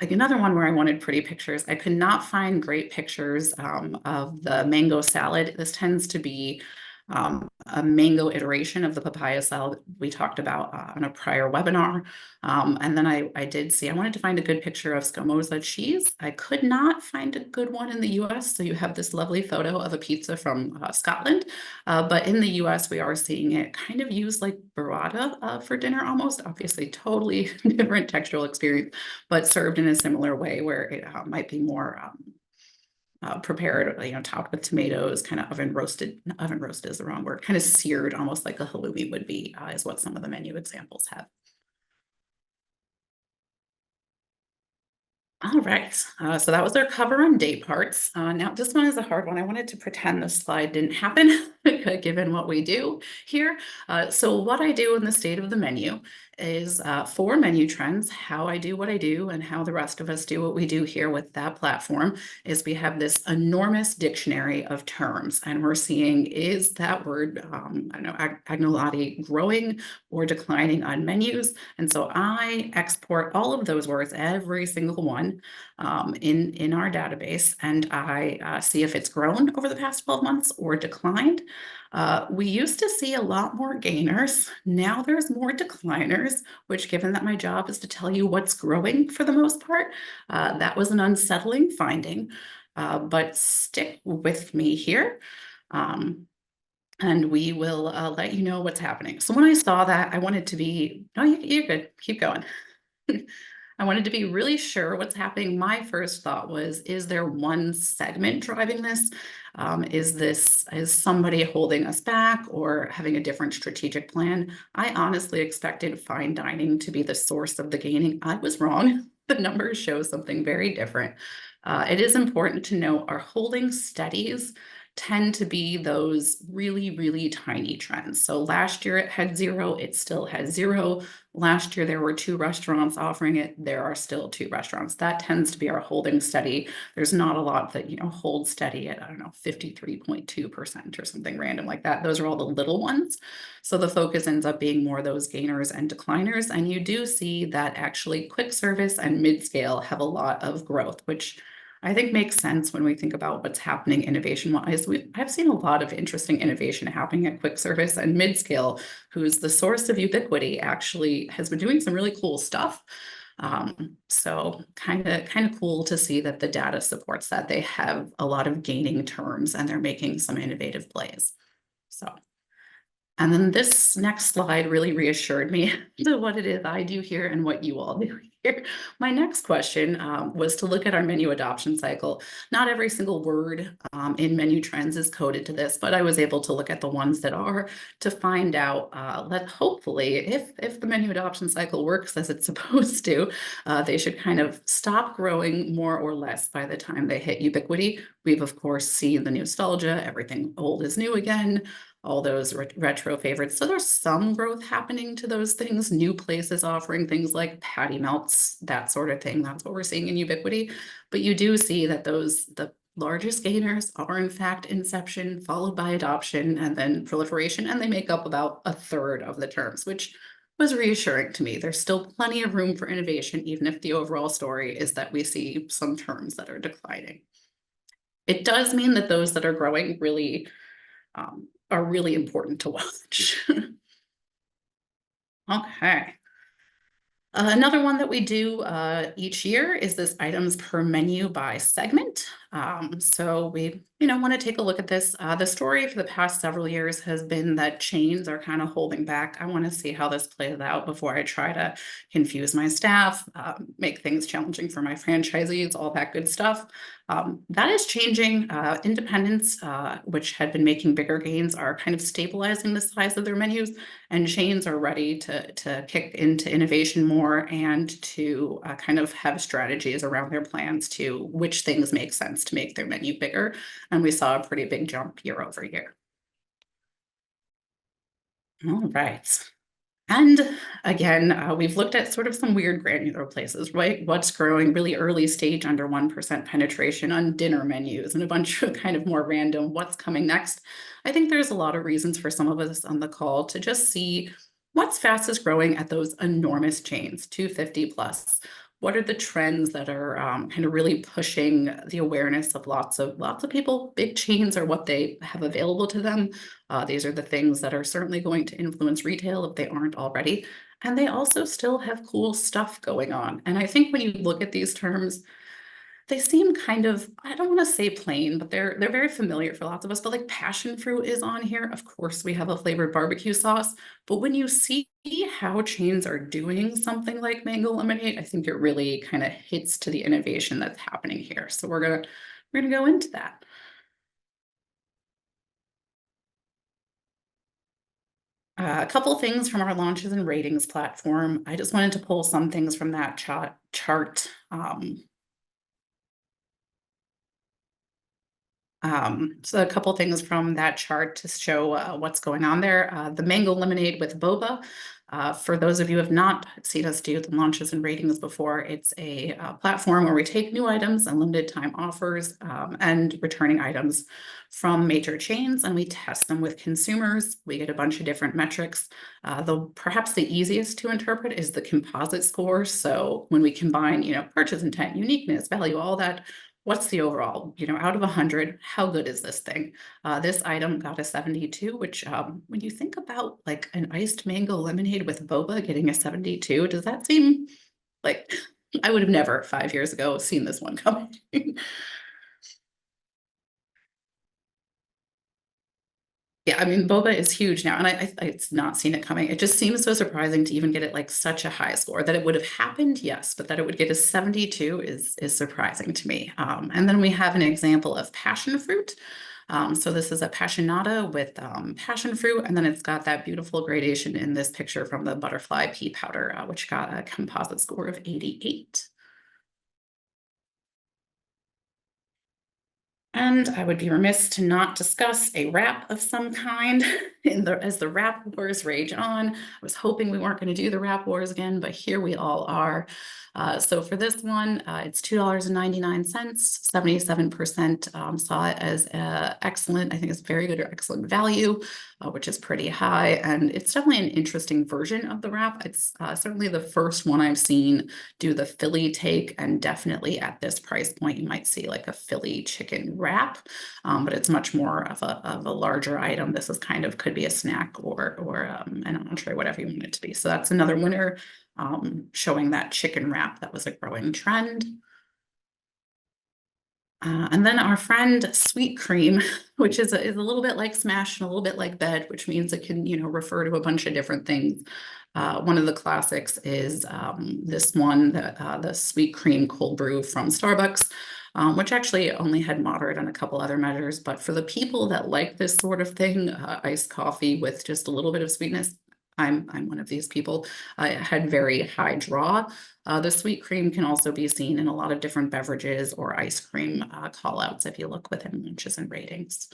like another one where I wanted pretty pictures. I could not find great pictures of the mango salad. This tends to be a mango iteration of the papaya salad we talked about on a prior webinar. And then I did see, I wanted to find a good picture of scamosa cheese. I could not find a good one in the US. So you have this lovely photo of a pizza from Scotland. But in the US, we are seeing it kind of used like burrata for dinner almost. Obviously, totally different textural experience, but served in a similar way where it might be more prepared, topped with tomatoes, kind of oven roasted. Oven roasted is the wrong word. Kind of seared, almost like a halloumi would be, is what some of the menu examples have. All right, so that was our cover on day parts. Now this one is a hard one. I wanted to pretend this slide didn't happen, given what we do here. So what I do in the state of the menu is for menu trends, how I do what I do and how the rest of us do what we do here with that platform is we have this enormous dictionary of terms, and we're seeing, is that word, I don't know, agnolotti growing or declining on menus? And so I export all of those words, every single one, in our database, and I see if it's grown over the past 12 months or declined. We used to see a lot more gainers. Now there's more decliners, which, given that my job is to tell you what's growing for the most part, that was an unsettling finding. But stick with me here. And we will let you know what's happening. So when I saw that, I wanted to be, no, you're good, keep going. I wanted to be really sure what's happening. My first thought was, is there one segment driving this? Is somebody holding us back or having a different strategic plan? I honestly expected fine dining to be the source of the gaining. I was wrong. The numbers show something very different. It is important to note our holding steadies tend to be those really, really tiny trends. So last year it had 0, it still has 0. Last year there were 2 restaurants offering it, there are still 2 restaurants. That tends to be our holding steady. There's not a lot that, hold steady at, I don't know, 53.2% or something random like that. Those are all the little ones. So the focus ends up being more those gainers and decliners. And you do see that actually quick service and mid-scale have a lot of growth, which I think makes sense when we think about what's happening innovation-wise. I've seen a lot of interesting innovation happening at quick service, and mid-scale, who's the source of ubiquity, actually has been doing some really cool stuff. So kind of cool to see that the data supports that. They have a lot of gaining terms and they're making some innovative plays. So. And then this next slide really reassured me to what it is I do here and what you all do here. My next question was to look at our menu adoption cycle. Not every single word in menu trends is coded to this, but I was able to look at the ones that are to find out that hopefully if the menu adoption cycle works as it's supposed to, they should kind of stop growing more or less by the time they hit ubiquity. We've of course seen the nostalgia, everything old is new again. all those retro favorites. So there's some growth happening to those things, new places offering things like patty melts, that sort of thing. That's what we're seeing in ubiquity. But you do see that the largest gainers are in fact inception, followed by adoption, and then proliferation, and they make up about a third of the terms, which was reassuring to me. There's still plenty of room for innovation, even if the overall story is that we see some terms that are declining. It does mean that those that are growing are really important to watch. Okay. Another one that we do each year is this items per menu by segment. So we, want to take a look at this. The story for the past several years has been that chains are kind of holding back. I want to see how this plays out before I try to confuse my staff, make things challenging for my franchisees, all that good stuff. That is changing. Independents, which had been making bigger gains, are kind of stabilizing the size of their menus, and chains are ready to kick into innovation more and to kind of have strategies around their plans to which things make sense to make their menu bigger. And we saw a pretty big jump year over year. All right. And again, we've looked at sort of some weird granular places, right? What's growing really early stage under 1% penetration on dinner menus and a bunch of kind of more random what's coming next. I think there's a lot of reasons for some of us on the call to just see what's fastest growing at those enormous chains, 250 plus. What are the trends that are kind of really pushing the awareness of lots of people? Big chains are what they have available to them. These are the things that are certainly going to influence retail if they aren't already. And they also still have cool stuff going on. And I think when you look at these terms, they seem kind of, I don't want to say plain, but they're very familiar for lots of us. But like passion fruit is on here. Of course, we have a flavored barbecue sauce. But when you see how chains are doing something like mango lemonade, I think it really kind of hits to the innovation that's happening here. So we're gonna go into that. A couple things from our launches and ratings platform. I just wanted to pull some things from that chart. So a couple things from that chart to show what's going on there. The mango lemonade with boba. For those of you who have not seen us do the launches and ratings before, it's a platform where we take new items and limited time offers and returning items from major chains, and we test them with consumers. We get a bunch of different metrics. Though perhaps the easiest to interpret is the composite score. So when we combine, purchase intent, uniqueness, value, all that, what's the overall, out of 100, how good is this thing? This item got a 72, which when you think about like an iced mango lemonade with boba getting a 72, does that seem like I would have never 5 years ago seen this one coming? Yeah, I mean, boba is huge now, and it's not seen it coming. It just seems so surprising to even get it like such a high score. That it would have happened, yes, but that it would get a 72 is surprising to me. And then we have an example of passion fruit. So this is a passionata with passion fruit, and then it's got that beautiful gradation in this picture from the butterfly pea powder, which got a composite score of 88. And I would be remiss to not discuss a wrap of some kind as the wrap wars rage on. I was hoping we weren't going to do the wrap wars again, but here we all are. So for this one, it's $2.99. 77% saw it as excellent. I think it's very good or excellent value, which is pretty high. And it's definitely an interesting version of the wrap. It's certainly the first one I've seen do the Philly take, and definitely at this price point, you might see like a Philly chicken wrap, but it's much more of a larger item. This is kind of could be a snack or an entree, whatever you want it to be. So that's another winner, showing that chicken wrap that was a growing trend. And then our friend Sweet Cream, which is a little bit like Smash and a little bit like Bed, which means it can, refer to a bunch of different things. One of the classics is this one, the Sweet Cream Cold Brew from Starbucks, which actually only had moderate on a couple other measures. But for the people that like this sort of thing, iced coffee with just a little bit of sweetness, I'm one of these people. It had very high draw. The sweet cream can also be seen in a lot of different beverages or ice cream call outs if you look within launches and ratings.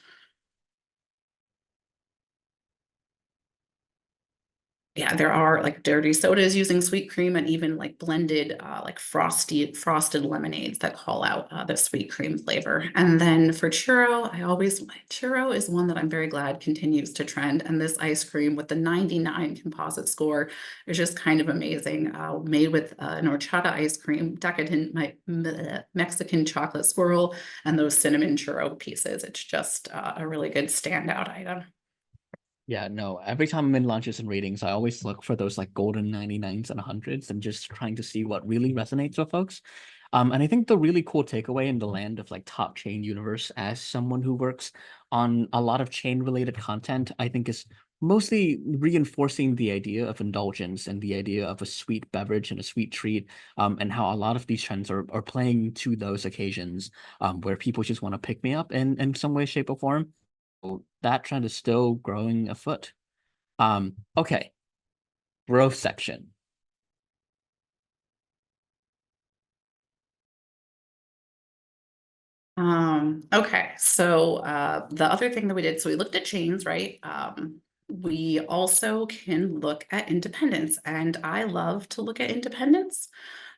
Yeah, there are like dirty sodas using sweet cream and even like blended like frosted lemonades that call out the sweet cream flavor. And then for churro, churro is one that I'm very glad continues to trend. And this ice cream with the 99 composite score is just kind of amazing. Made with an horchata ice cream, decadent Mexican chocolate swirl, and those cinnamon churro pieces. It's just a really good standout item. Yeah, no. Every time I'm in lunches and readings, I always look for those like golden 99s and hundreds and just trying to see what really resonates with folks. And I think the really cool takeaway in the land of like top chain universe as someone who works on a lot of chain related content, I think is mostly reinforcing the idea of indulgence and the idea of a sweet beverage and a sweet treat, and how a lot of these trends are playing to those occasions, where people just want to pick me up in some way, shape, or form. That trend is still growing afoot. Okay, growth section. Okay, so the other thing that we did, so we looked at chains, right? We also can look at independence, and I love to look at independence.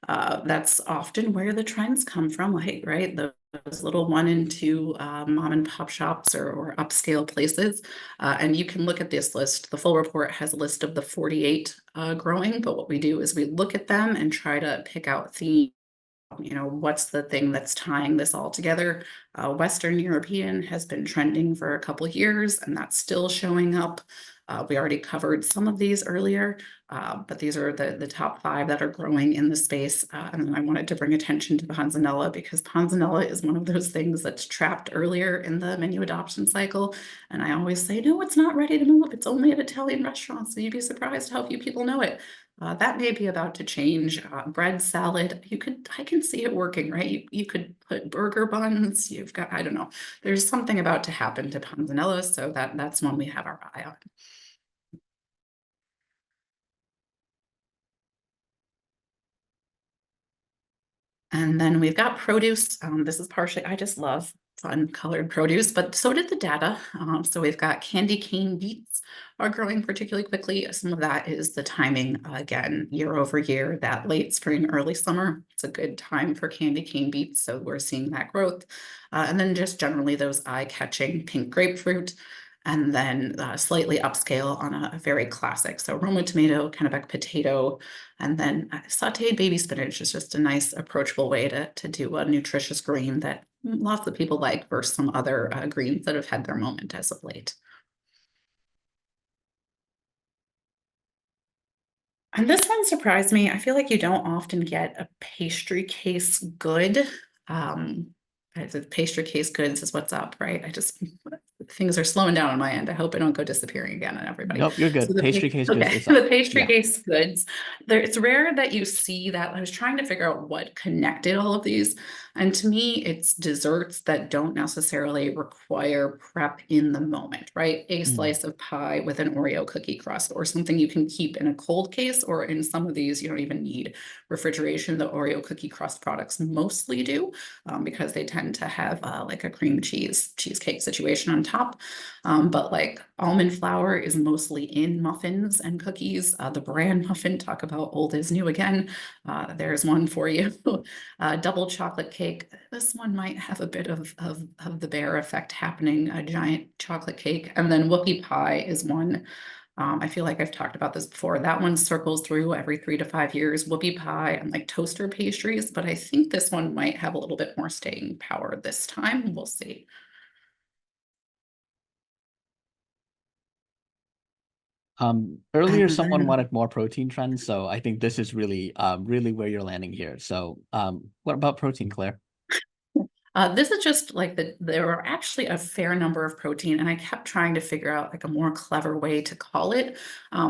That's often where the trends come from, like, right? Those little one and two mom and pop shops or upscale places. And you can look at this list. The full report has a list of the 48 growing, but what we do is we look at them and try to pick out themes. What's the thing that's tying this all together? Western European has been trending for a couple of years, and that's still showing up. We already covered some of these earlier, but these are the top five that are growing in the space. And then I wanted to bring attention to the panzanella because panzanella is one of those things that's trapped earlier in the menu adoption cycle. And I always say, no, it's not ready to move. It's only at Italian restaurants. So you'd be surprised how few people know it. That may be about to change. Bread salad, I can see it working, right? You could put burger buns. You've got, I don't know. There's something about to happen to panzanella, so that's one we have our eye on. And then we've got produce. This is partially, I just love fun colored produce, but so did the data. So we've got candy cane beets are growing particularly quickly. Some of that is the timing, again, year over year, that late spring, early summer. It's a good time for candy cane beets. So we're seeing that growth. And then just generally those eye-catching pink grapefruit. And then slightly upscale on a very classic. So Roma tomato, Kennebec potato, and then sauteed baby spinach is just a nice approachable way to do a nutritious green that lots of people like versus some other greens that have had their moment as of late. And this one surprised me. I feel like you don't often get a pastry case good. The pastry case goods is what's up, right? Things are slowing down on my end. I hope I don't go disappearing again on everybody. Nope, you're So good. Pastry case goods okay, is the up. pastry Yeah. case goods. It's rare that you see that. I was trying to figure out what connected all of these. And to me, it's desserts that don't necessarily require prep in the moment, right? A Mm. slice of pie with an Oreo cookie crust or something you can keep in a cold case, or in some of these, you don't even need refrigeration. The Oreo cookie crust products mostly do, because they tend to have like a cream cheesecake situation on top. But like almond flour is mostly in muffins and cookies. The bran muffin, talk about old is new again. There's one for you. Double chocolate cake. This one might have a bit of the bear effect happening, a giant chocolate cake. And then whoopie pie is one. I feel like I've talked about this before. That one circles through every 3 to 5 years, whoopie pie and like toaster pastries. But I think this one might have a little bit more staying power this time. We'll see. Earlier And someone then wanted more protein trends, so I think this is really where you're landing here. So, what about protein, Claire? this is just like there are actually a fair number of protein, and I kept trying to figure out like a more clever way to call it,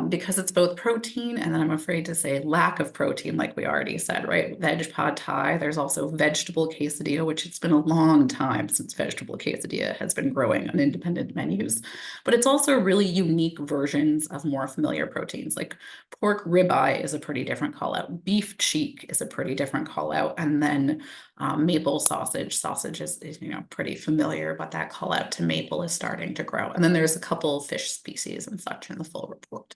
because it's both protein and then I'm afraid to say lack of protein, like we already said, right? Veg pad thai. There's also vegetable quesadilla, which it's been a long time since vegetable quesadilla has been growing on independent menus, but it's also really unique versions of more familiar proteins. Like pork ribeye is a pretty different call out. Beef cheek is a pretty different call out, and then maple sausage. Sausage is pretty familiar, but that call out to maple is starting to grow. And then there's a couple fish species and such in the full report.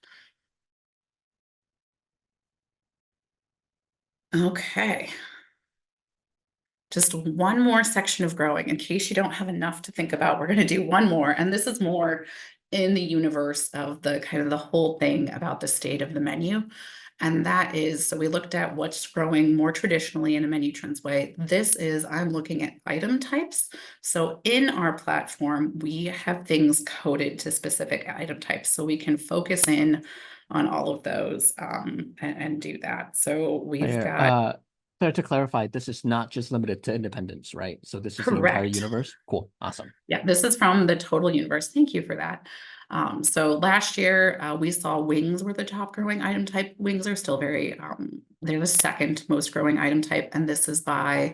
Okay. Just one more section of growing in case you don't have enough to think about. We're going to do one more, and this is more in the universe of the kind of the whole thing about the state of the menu. And that is, so we looked at what's growing more traditionally in a menu trends way. This is, I'm looking at item types. So in our platform, we have things coded to specific item types. So we can focus in on all of those and do that. So we've Claire, got Claire, to clarify, this is not just limited to independence, right? So this is the entire correct. universe. Cool. Awesome. Yeah, this is from the total universe. Thank you for that. So last year we saw wings were the top growing item type. Wings are still very, they're the second most growing item type, and this is by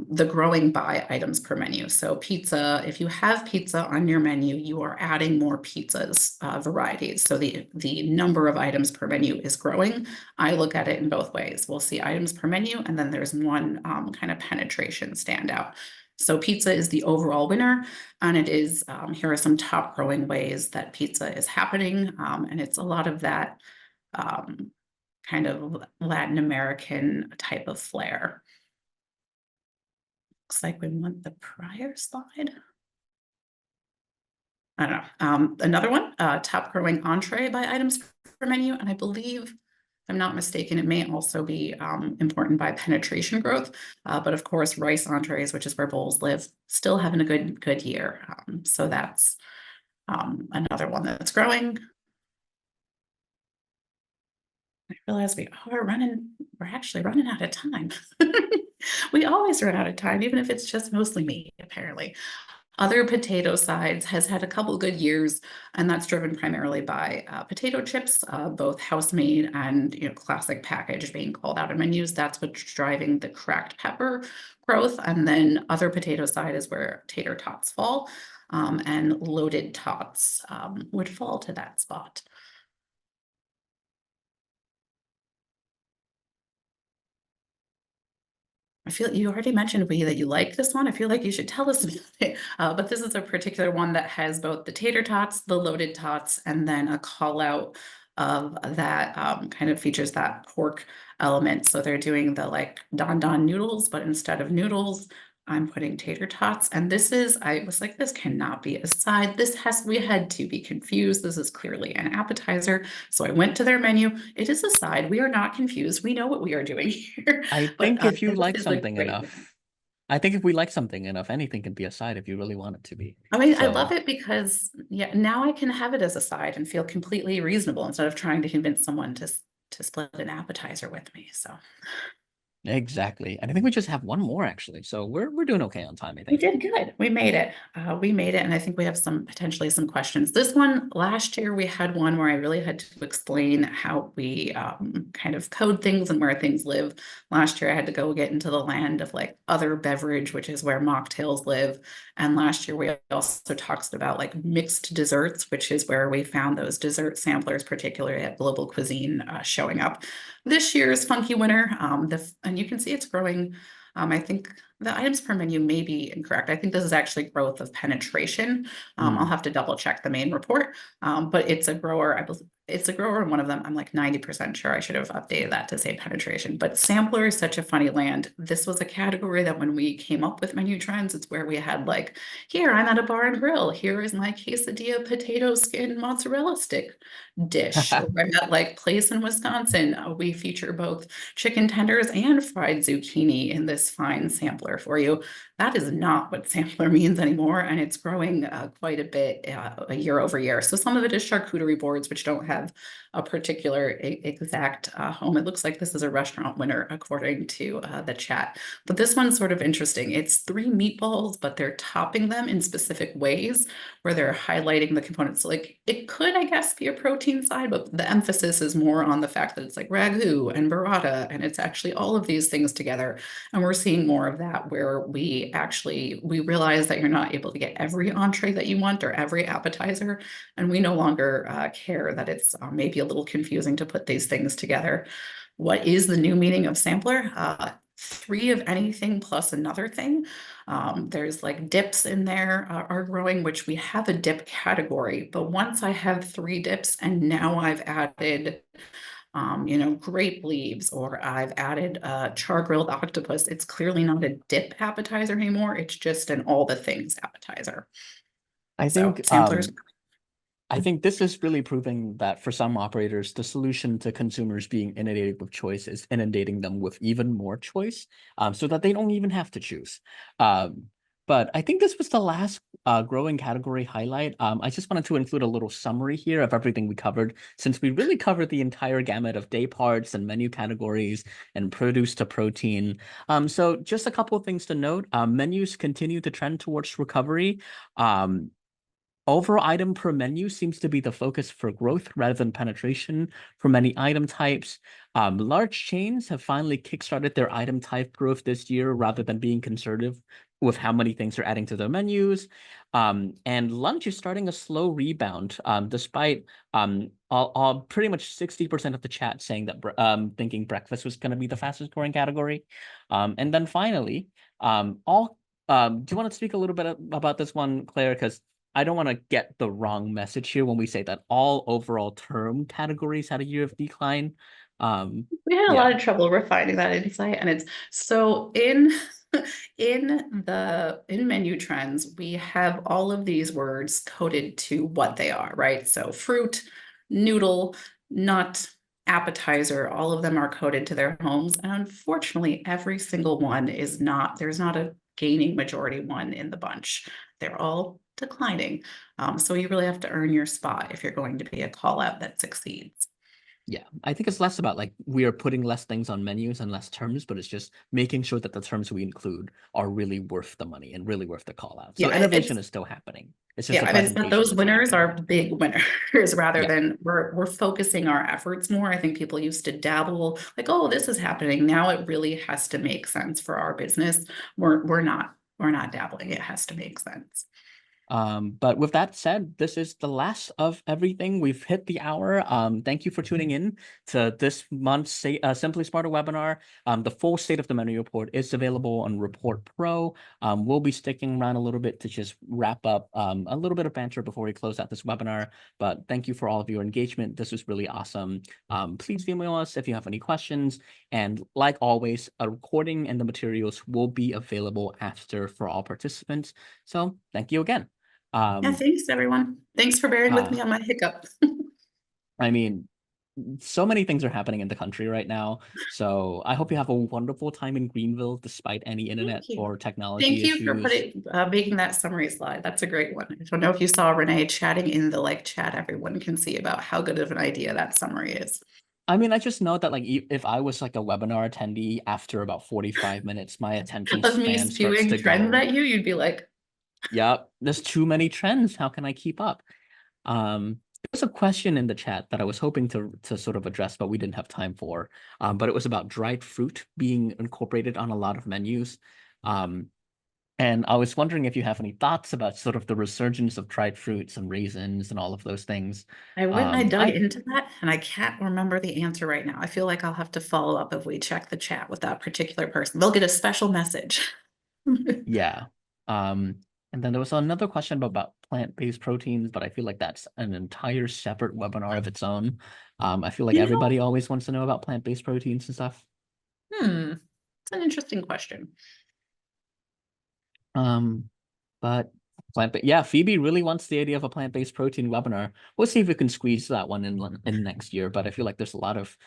the growing by items per menu. So pizza, if you have pizza on your menu, you are adding more pizzas varieties. So the number of items per menu is growing. I look at it in both ways. We'll see items per menu, and then there's one kind of penetration standout. So pizza is the overall winner, and it is, here are some top growing ways that pizza is happening. And it's a lot of that um, kind of Latin American type of flair. Looks like we want the prior slide. I don't know. Another one, top growing entree by items per menu. And I believe, if I'm not mistaken, it may also be important by penetration growth. But of course, rice entrees, which is where bowls live, still having a good year. So that's another one that's growing. I realize we're actually running out of time. We always run out of time, even if it's just mostly me, apparently. Other potato sides has had a couple good years, and that's driven primarily by potato chips, both house-made and classic package being called out in menus. That's what's driving the cracked pepper growth. And then other potato side is where tater tots fall, and loaded tots would fall to that spot. I feel you already mentioned that you like this one. I feel like you should tell us about it. But this is a particular one that has both the tater tots, the loaded tots, and then a call out of that kind of features that pork element. So they're doing the like Don Don noodles, but instead of noodles, I'm putting tater tots. And this is, I was like, this cannot be a side. We had to be confused. This is clearly an appetizer. So I went to their menu. It is a side. We are not confused. We know what we are doing here. I But think if you this like is a something great one. enough, I think if we like something enough, anything can be a side if you really want it to be. I mean, I love So it because yeah, now I can have it as a side and feel completely reasonable instead of trying to convince someone to split an appetizer with me. So exactly. And I think we just have one more actually. So we're doing okay on time, I we think. did good. We made it. We made it, and I think we have potentially some questions. This one last year we had one where I really had to explain how we kind of code things and where things live. Last year I had to go get into the land of like other beverage, which is where mocktails live. And last year we also talked about like mixed desserts, which is where we found those dessert samplers, particularly at Global Cuisine, showing up. This year's funky winner, and you can see it's growing. I think the items per menu may be incorrect. I think this is actually growth of penetration. I'll Mm. have to double check the main report, but it's a grower. I believe it's a grower in one of them. I'm like 90% sure. I should have updated that to say penetration, but sampler is such a funny land. This was a category that when we came up with menu trends, it's where we had like, here, I'm at a bar and grill. Here is my quesadilla potato skin mozzarella stick dish. Or I'm at like place in Wisconsin. We feature both chicken tenders and fried zucchini in this fine sampler for you. That is not what sampler means anymore, and it's growing quite a bit year over year. So some of it is charcuterie boards, which don't have a particular exact home. It looks like this is a restaurant winner according to the chat. But this one's sort of interesting. It's three meatballs, but they're topping them in specific ways where they're highlighting the components. So like it could, I guess, be a protein side, but the emphasis is more on the fact that it's like ragu and burrata, and it's actually all of these things together. And we're seeing more of that where we realize that you're not able to get every entree that you want or every appetizer, and we no longer care that it's maybe a little confusing to put these things together. What is the new meaning of sampler? Three of anything plus another thing. There's like dips in there are growing, which we have a dip category. But once I have three dips and now I've added grape leaves, or I've added char grilled octopus. It's clearly not a dip appetizer anymore. It's just an all the things appetizer. I So think samplers. I think this is really proving that for some operators, the solution to consumers being inundated with choice is inundating them with even more choice, so that they don't even have to choose. Um, but I think this was the last growing category highlight. I just wanted to include a little summary here of everything we covered, since we really covered the entire gamut of day parts and menu categories and produce to protein. So just a couple of things to note. Menus continue to trend towards recovery. Um, Over item per menu seems to be the focus for growth rather than penetration for many item types. Large chains have finally kickstarted their item type growth this year rather than being conservative with how many things they're adding to their menus. And lunch is starting a slow rebound, despite all pretty much 60% of the chat saying that thinking breakfast was going to be the fastest growing category. And then finally, all do you want to speak a little bit about this one, Claire? Because I don't want to get the wrong message here when we say that all overall term categories had a year of decline. We had a lot Yeah, of trouble refining that insight, and it's so in in menu trends, we have all of these words coded to what they are, right? So fruit, noodle, nut, appetizer, all of them are coded to their homes. And unfortunately, every single one is not, there's not a gaining majority one in the bunch. They're all declining. So you really have to earn your spot if you're going to be a call out that succeeds. yeah. I think it's less about like we are putting less things on menus and less terms, but it's just making sure that the terms we include are really worth the money and really worth the call out. So Yeah, innovation it's is still happening. It's just Yeah, the and it's that presentation those is winners changing. are big winners rather Yeah. than we're focusing our efforts more. I think people used to dabble like, oh, this is happening. Now it really has to make sense for our business. We're not dabbling. It has to make sense. But with that said, this is the last of everything. We've hit the hour. Thank you for tuning in to this month's Simply Smarter webinar. The full state of the menu report is available on Report Pro. We'll be sticking around a little bit to just wrap up a little bit of banter before we close out this webinar. But thank you for all of your engagement. This was really awesome. Please email us if you have any questions. And like always, a recording and the materials will be available after for all participants. So thank you again. Yeah, Um, thanks everyone. Thanks for bearing with uh, me on my hiccup. I mean, so many things are happening in the country right now. So I hope you have a wonderful time in Greenville, despite any Thank internet you. or technology Thank you for issues. making that summary slide. That's a great one. I don't know if you saw Renee chatting in the chat everyone can see about how good of an idea that summary is. I mean, I just know that like if I was like a webinar attendee after about 45 minutes, my attention Of me span starts spewing to trends go, at you, you'd be like, yep, there's too many trends. How can I keep up? There was a question in the chat that I was hoping to sort of address, but we didn't have time for. But it was about dried fruit being incorporated on a lot of menus. Um, and I was wondering if you have any thoughts about sort of the resurgence of dried fruits and raisins and all of those things. I went and I dug I into that and I can't remember the answer right now. I feel like I'll have to follow up if we check the chat with that particular person. They'll get a special message. Yeah. Um, and then there was another question about plant-based proteins, but I feel like that's an entire separate webinar of its own. I feel like You know, everybody always wants to know about plant-based proteins and stuff. it's an interesting question. Um, but yeah, Phoebe really wants the idea of a plant-based protein webinar. We'll see if we can squeeze that one in next year. But I feel like there's a lot of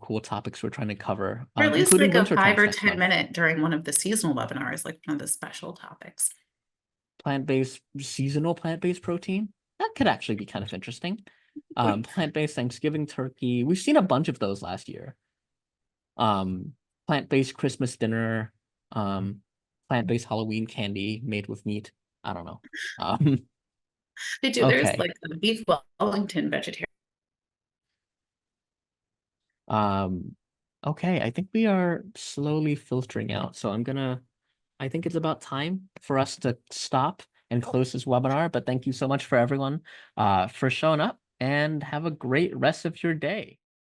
cool topics we're trying to cover, Or at least including like a winter five trends or next 10 month. minute during one of the seasonal webinars, like one of the special topics. Plant-based seasonal plant-based protein. That could actually be kind of interesting. Plant-based Thanksgiving turkey. We've seen a bunch of those last year. Um, Plant-based Christmas dinner. Um, Plant-based Halloween candy made with meat. I don't know. Um, They do, there's okay. like a beef Wellington vegetarian. Um, okay, I think we are slowly filtering out. So I think it's about time for us to stop and close this webinar. But thank you so much for everyone for showing up and have a great rest of your day.